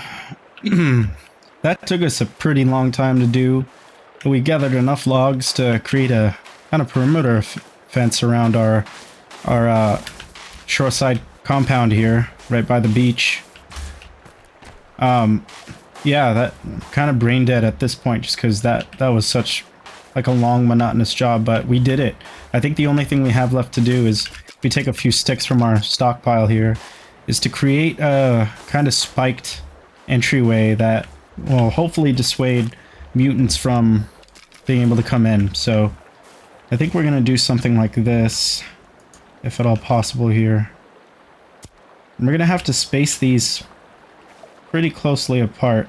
that took us a pretty long time to do. We gathered enough logs to create a kind of perimeter fence around our shoreside compound here, right by the beach. Yeah, that kind of brain dead at this point just because that was such like a long monotonous job, but we did it. I think the only thing we have left to do is we take a few sticks from our stockpile here is to create a kind of spiked entryway that will hopefully dissuade mutants from being able to come in. So I think we're going to do something like this, if at all possible here. And we're going to have to space these pretty closely apart.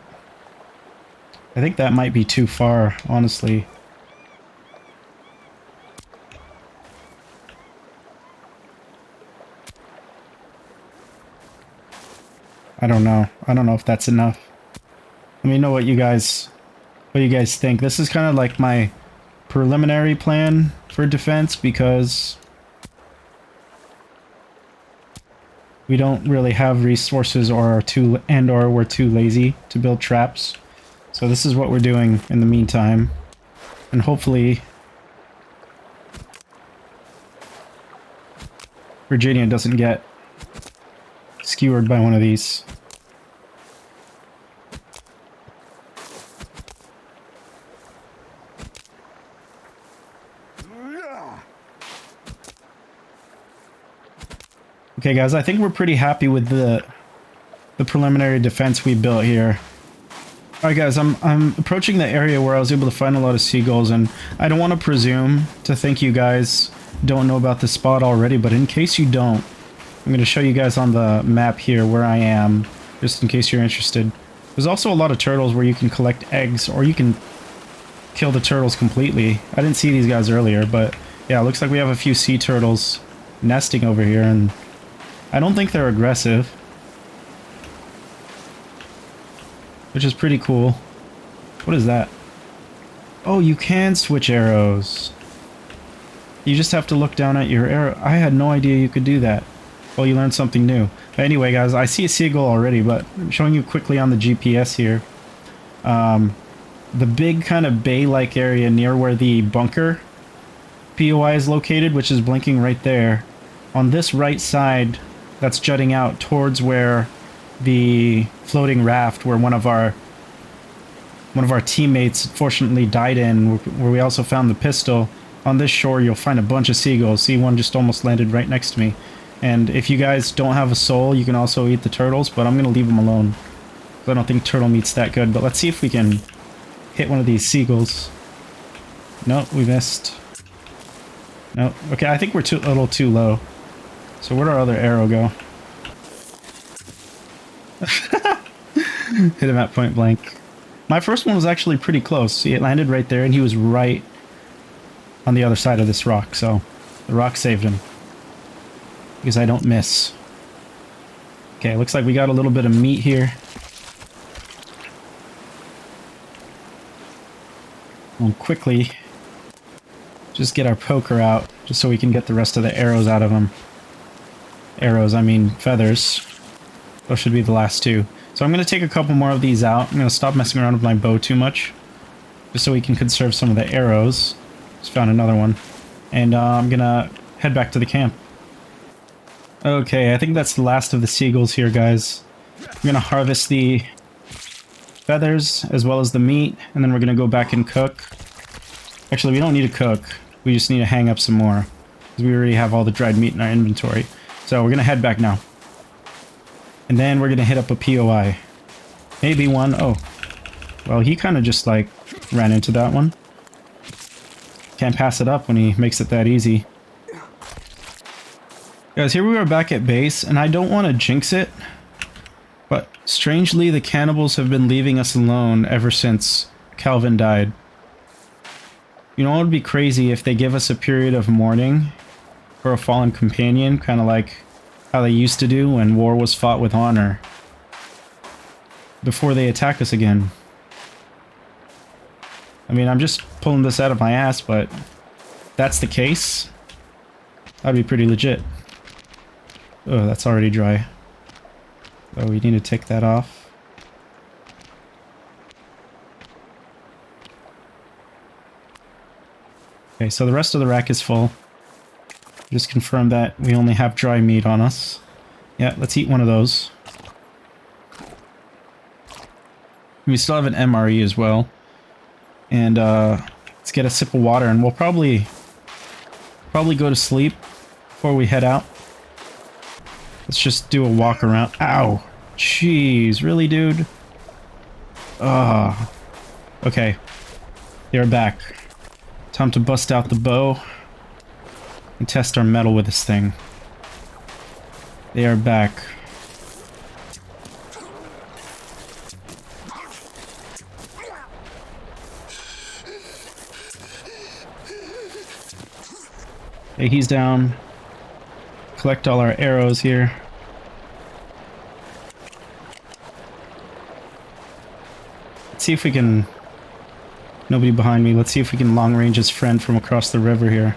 I think that might be too far, honestly. I don't know. I don't know if that's enough. Let me know what you guys think. This is kind of like my preliminary plan for defense because we don't really have resources or we're too lazy to build traps. So this is what we're doing in the meantime. And hopefully Virginia doesn't get skewered by one of these. Okay guys, I think we're pretty happy with the preliminary defense we built here. Alright guys, I'm approaching the area where I was able to find a lot of seagulls, and I don't want to presume to think you guys don't know about this spot already, but in case you don't, I'm going to show you guys on the map here where I am, just in case you're interested. There's also a lot of turtles where you can collect eggs, or you can kill the turtles completely. I didn't see these guys earlier, but yeah, it looks like we have a few sea turtles nesting over here, and I don't think they're aggressive, which is pretty cool. What is that? Oh, you can switch arrows. You just have to look down at your arrow. I had no idea you could do that. Well, you learned something new. But anyway, guys, I see a seagull already, but I'm showing you quickly on the GPS here. The big kind of bay-like area near where the bunker POI is located, which is blinking right there. On this right side, that's jutting out towards where the floating raft, where one of our teammates fortunately died in, where we also found the pistol. On this shore, you'll find a bunch of seagulls. See, one just almost landed right next to me. And if you guys don't have a soul, you can also eat the turtles, but I'm going to leave them alone. I don't think turtle meat's that good, but let's see if we can hit one of these seagulls. Nope, we missed. Nope. Okay, I think we're a little too low. So where'd our other arrow go? Hit him at point blank. My first one was actually pretty close. See, it landed right there, and he was right on the other side of this rock, so the rock saved him. Because I don't miss. Okay, looks like we got a little bit of meat here. We'll quickly just get our poker out, just so we can get the rest of the arrows out of him. Arrows, I mean feathers. Those should be the last two. So I'm going to take a couple more of these out. I'm going to stop messing around with my bow too much, just so we can conserve some of the arrows. Just found another one. And I'm going to head back to the camp. Okay, I think that's the last of the seagulls here, guys. I'm going to harvest the feathers as well as the meat, and then we're going to go back and cook. Actually, we don't need to cook. We just need to hang up some more, because we already have all the dried meat in our inventory. So we're going to head back now. And then we're going to hit up a POI. Maybe one. Oh. Well, he kind of just, like, ran into that one. Can't pass it up when he makes it that easy. Guys, here we are back at base, and I don't want to jinx it, but strangely the cannibals have been leaving us alone ever since Kelvin died. You know what would be crazy if they give us a period of mourning for a fallen companion, kind of like how they used to do when war was fought with honor, before they attack us again. I mean, I'm just pulling this out of my ass, but if that's the case, that'd be pretty legit. Oh, that's already dry. Oh, we need to take that off. Okay, so the rest of the rack is full. Just confirm that we only have dry meat on us. Yeah, let's eat one of those. We still have an MRE as well. And let's get a sip of water, and we'll probably go to sleep before we head out. Let's just do a walk around. Ow! Jeez, really, dude? Okay. They're back. Time to bust out the bow and test our metal with this thing. They are back. Okay, he's down. Collect all our arrows here. Let's see if we can... Nobody behind me. Let's see if we can long range his friend from across the river here.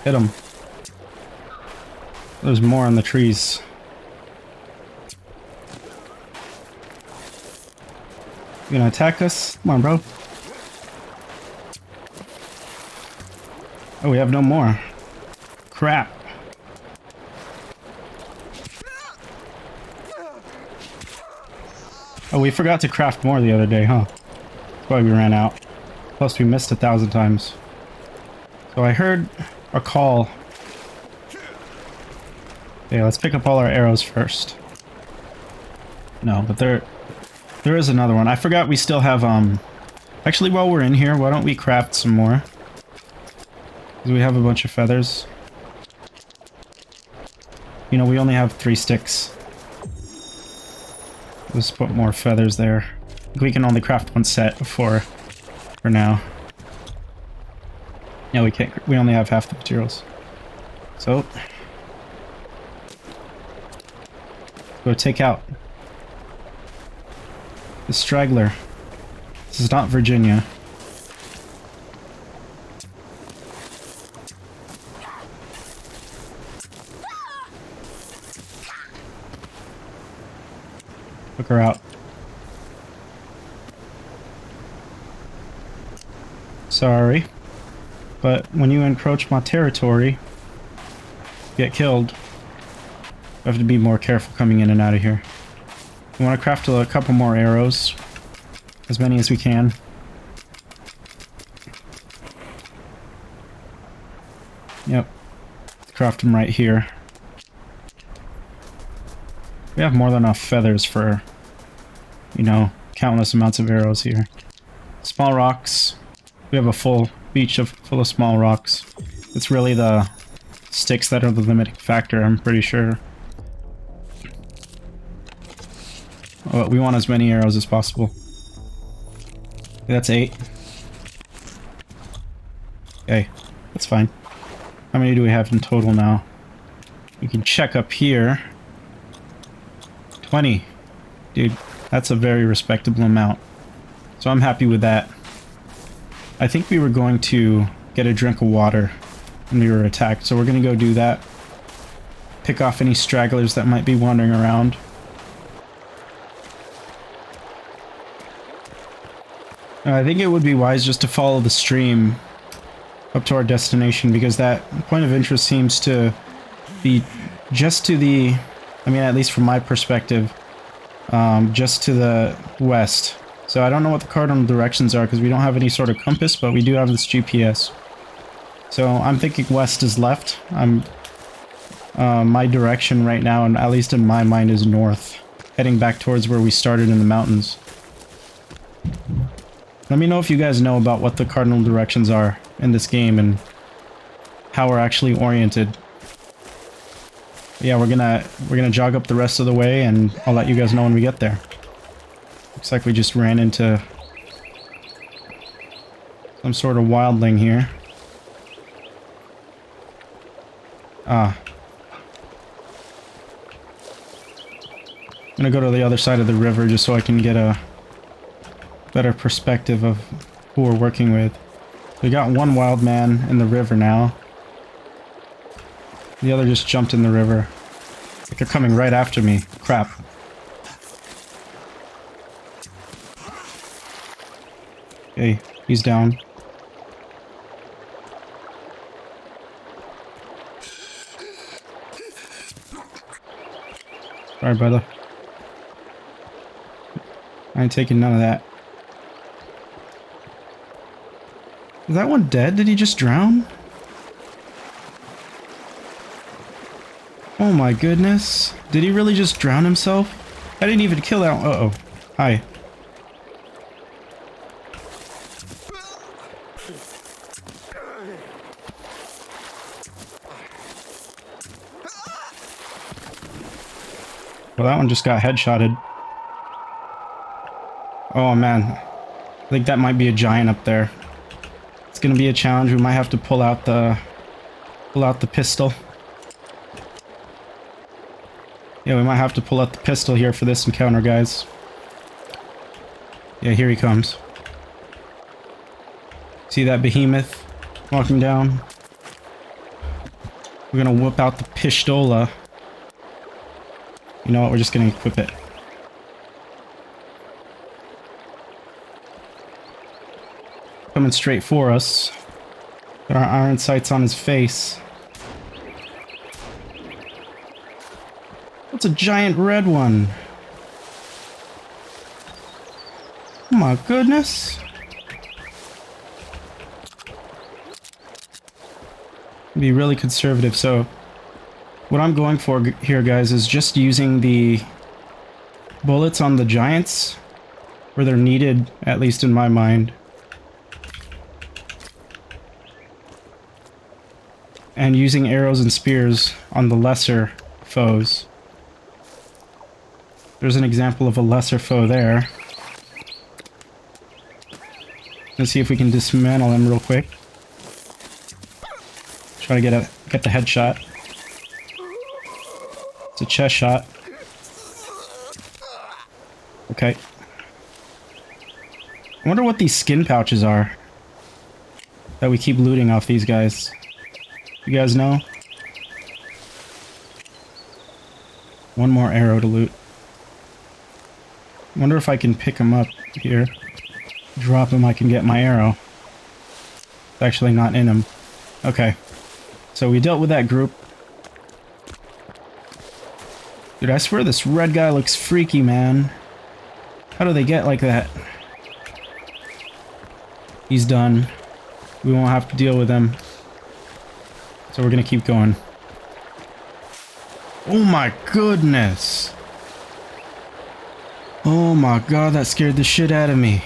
Hit him. There's more on the trees. You gonna attack us? Come on, bro. Oh, we have no more. Crap. Oh, we forgot to craft more the other day, huh? That's why we ran out. Plus, we missed 1,000 times. So I heard a call. Okay, let's pick up all our arrows first. No, but there is another one. I forgot we still have, Actually, while we're in here, why don't we craft some more? Because we have a bunch of feathers. You know, we only have 3 sticks. Let's put more feathers there. We can only craft 1 set for now. No, we can't. We only have half the materials. So, go take out the straggler. This is not Virginia. Took her out. Sorry, but when you encroach my territory, you get killed. You have to be more careful coming in and out of here. We want to craft a couple more arrows. As many as we can. Yep. Let's craft them right here. We have more than enough feathers for, you know, countless amounts of arrows here. Small rocks. We have a full beach full of small rocks. It's really the sticks that are the limiting factor, I'm pretty sure. Oh, we want as many arrows as possible. That's 8. Okay, that's fine. How many do we have in total now? We can check up here. 20. Dude, that's a very respectable amount. So I'm happy with that. I think we were going to get a drink of water when we were attacked, so we're going to go do that. Pick off any stragglers that might be wandering around. I think it would be wise just to follow the stream up to our destination, because that point of interest seems to be just to the, I mean, at least from my perspective, just to the west. So I don't know what the cardinal directions are because we don't have any sort of compass, but we do have this GPS. So I'm thinking west is left. My direction right now, and at least in my mind, is north, heading back towards where we started in the mountains. Let me know if you guys know about what the cardinal directions are in this game and how we're actually oriented. Yeah, we're gonna jog up the rest of the way, and I'll let you guys know when we get there. Looks like we just ran into some sort of wildling here. Ah. I'm gonna go to the other side of the river just so I can get a better perspective of who we're working with. We got one wild man in the river now. The other just jumped in the river. Like they're coming right after me. Crap. Okay, he's down. Sorry, brother. I ain't taking none of that. Is that one dead? Did he just drown? Oh my goodness. Did he really just drown himself? I didn't even kill that one. Uh-oh. Hi. Well, that one just got headshotted. Oh man. I think that might be a giant up there. It's gonna be a challenge. We might have to pull out the pistol. Yeah, we might have to pull out the pistol here for this encounter, guys. Yeah, here he comes. See that behemoth walking down? We're gonna whip out the pistola. You know what? We're just gonna equip it. Coming straight for us. Got our iron sights on his face. What's a giant red one? Oh my goodness. Be really conservative. So what I'm going for here, guys, is just using the bullets on the giants where they're needed, at least in my mind. And using arrows and spears on the lesser foes. There's an example of a lesser foe there. Let's see if we can dismantle him real quick. Try to get the headshot. It's a chest shot. Okay. I wonder what these skin pouches are that we keep looting off these guys. You guys know? One more arrow to loot. Wonder if I can pick him up here. Drop him, I can get my arrow. It's actually not in him. Okay. So we dealt with that group. Dude, I swear this red guy looks freaky, man. How do they get like that? He's done. We won't have to deal with him. So we're gonna keep going. Oh my goodness! Oh my god, that scared the shit out of me.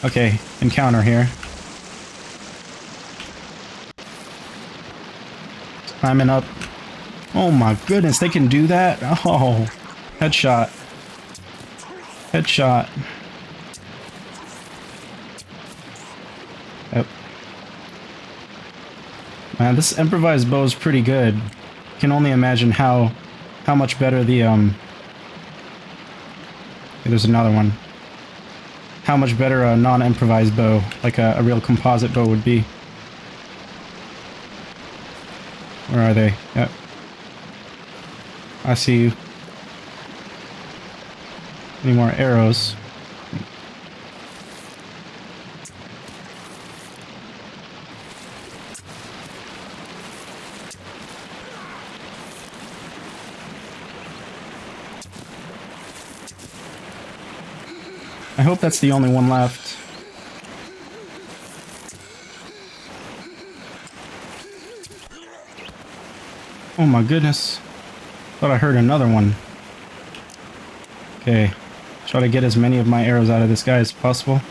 Okay, encounter here. Climbing up. Oh my goodness, they can do that? Oh, headshot. Headshot. Yep. Man, this improvised bow is pretty good. Can only imagine how much better the there's another one. How much better a non-improvised bow, like a real composite bow, would be. Where are they? Yep. I see you. Any more arrows? I hope that's the only one left. Oh my goodness. Thought I heard another one. Okay. Try to get as many of my arrows out of this guy as possible.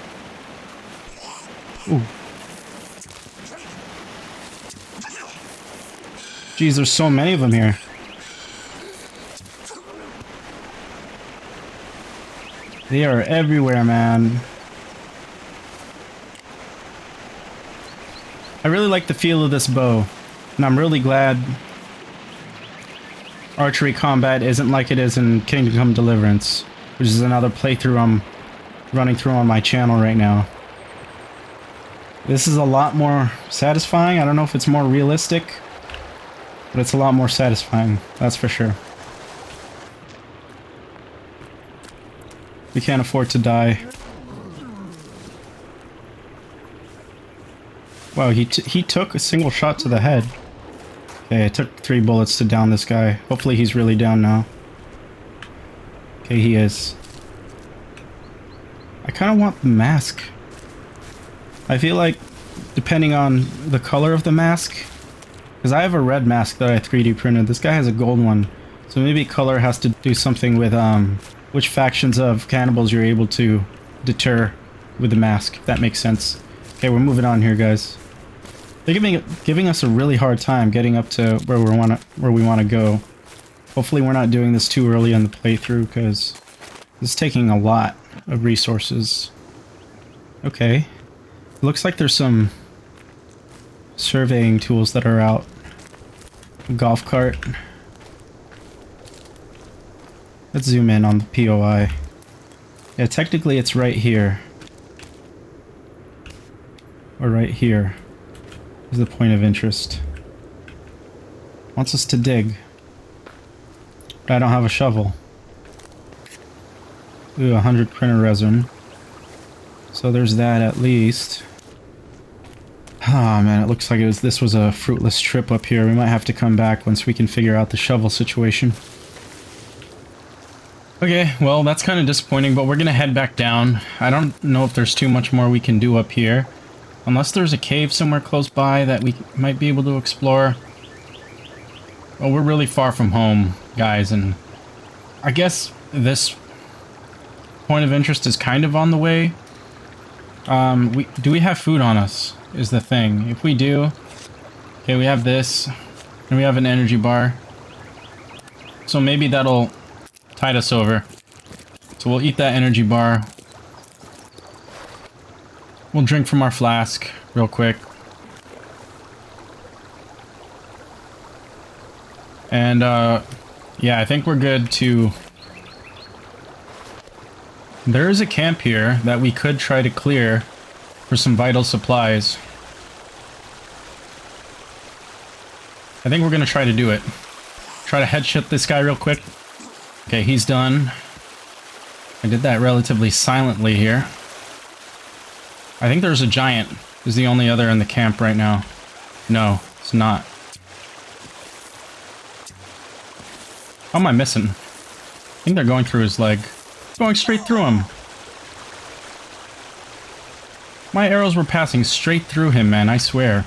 Ooh. Jeez, there's so many of them here. They are everywhere, man. I really like the feel of this bow, and I'm really glad archery combat isn't like it is in Kingdom Come Deliverance, which is another playthrough I'm running through on my channel right now. This is a lot more satisfying. I don't know if it's more realistic, but it's a lot more satisfying, that's for sure. We can't afford to die. Wow, he took a single shot to the head. Okay, it took 3 bullets to down this guy. Hopefully he's really down now. Okay, he is. I kind of want the mask. I feel like, depending on the color of the mask, because I have a red mask that I 3D printed. This guy has a gold one. So maybe color has to do something with which factions of cannibals you're able to deter with the mask, if that makes sense. Okay, we're moving on here, guys. They're giving us a really hard time getting up to where we want to go. Hopefully we're not doing this too early in the playthrough, because this is taking a lot of resources. Okay. Looks like there's some surveying tools that are out. Golf cart. Let's zoom in on the POI. Yeah, technically it's right here. Or right here is the point of interest. Wants us to dig. But I don't have a shovel. Ooh, 100 printer resin. So there's that at least. Ah, man, it looks like this was a fruitless trip up here. We might have to come back once we can figure out the shovel situation. Okay, well, that's kind of disappointing, but we're gonna head back down. I don't know if there's too much more we can do up here. Unless there's a cave somewhere close by that we might be able to explore. Well, we're really far from home, guys, and I guess this point of interest is kind of on the way. Do we have food on us, is the thing. If we do, okay, we have this, and we have an energy bar. So maybe that'll tide us over. So we'll eat that energy bar. We'll drink from our flask real quick. And, yeah, I think we're good to... There is a camp here that we could try to clear for some vital supplies. I think we're gonna try to do it. Try to headshot this guy real quick. Okay, he's done. I did that relatively silently here. I think there's a giant. Is the only other in the camp right now. No, it's not. How am I missing? I think they're going through his leg. Going straight through him. My arrows were passing straight through him, man, I swear.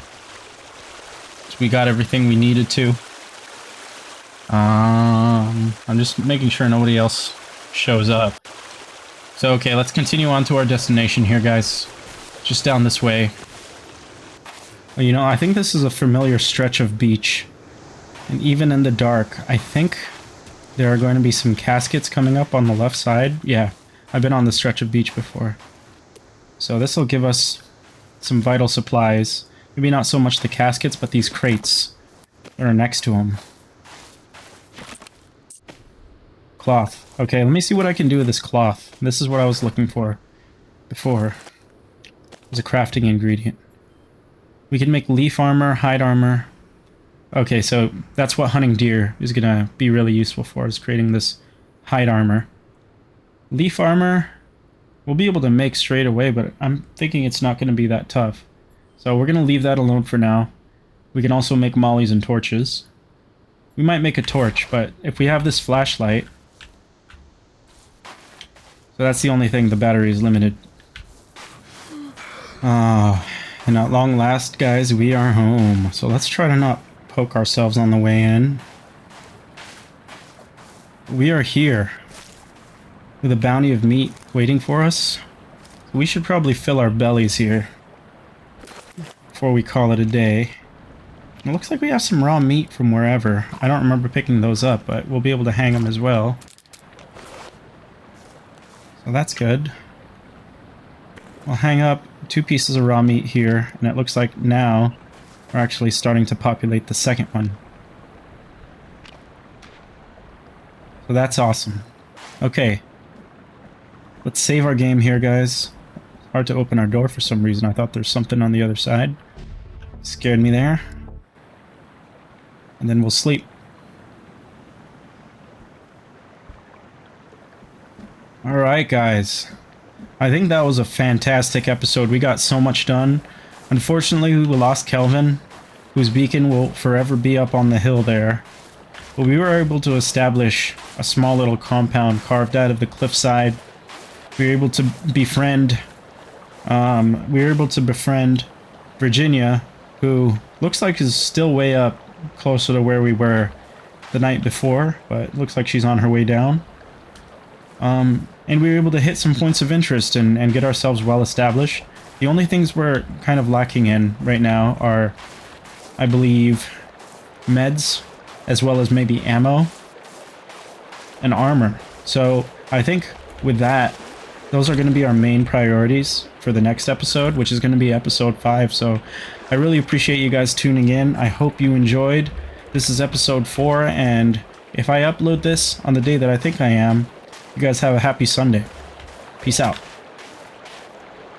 So we got everything we needed to. I'm just making sure nobody else shows up. So, okay, let's continue on to our destination here, guys. Just down this way. Well, you know, I think this is a familiar stretch of beach. And even in the dark, I think there are going to be some caskets coming up on the left side. Yeah, I've been on this stretch of beach before. So this will give us some vital supplies. Maybe not so much the caskets, but these crates that are next to them. Cloth. Okay, let me see what I can do with this cloth. This is what I was looking for before. It's a crafting ingredient. We can make leaf armor, hide armor. Okay, so that's what hunting deer is gonna be really useful for, is creating this hide armor. Leaf armor, we'll be able to make straight away, but I'm thinking it's not gonna be that tough. So we're gonna leave that alone for now. We can also make mollies and torches. We might make a torch, but if we have this flashlight... So that's the only thing, the battery is limited. And at long last, guys, we are home. So let's try to not poke ourselves on the way in. We are here with a bounty of meat waiting for us. We should probably fill our bellies here before we call it a day. It looks like we have some raw meat from wherever. I don't remember picking those up, but we'll be able to hang them as well. So that's good. We'll hang up 2 pieces of raw meat here, and it looks like now we're actually starting to populate the second one. So that's awesome. Okay. Let's save our game here, guys. Hard to open our door for some reason. I thought there's something on the other side. Scared me there. And then we'll sleep. Alright, guys. I think that was a fantastic episode. We got so much done. Unfortunately, we lost Kelvin, whose beacon will forever be up on the hill there. But we were able to establish a small little compound carved out of the cliffside. We were able to befriend... Virginia, who looks like is still way up, closer to where we were the night before, but looks like she's on her way down. And we were able to hit some points of interest and get ourselves well established. The only things we're kind of lacking in right now are, I believe, meds, as well as maybe ammo and armor. So I think with that, those are going to be our main priorities for the next episode, which is going to be episode 5. So I really appreciate you guys tuning in. I hope you enjoyed. This is episode 4, and if I upload this on the day that I think I am, you guys have a happy Sunday. Peace out.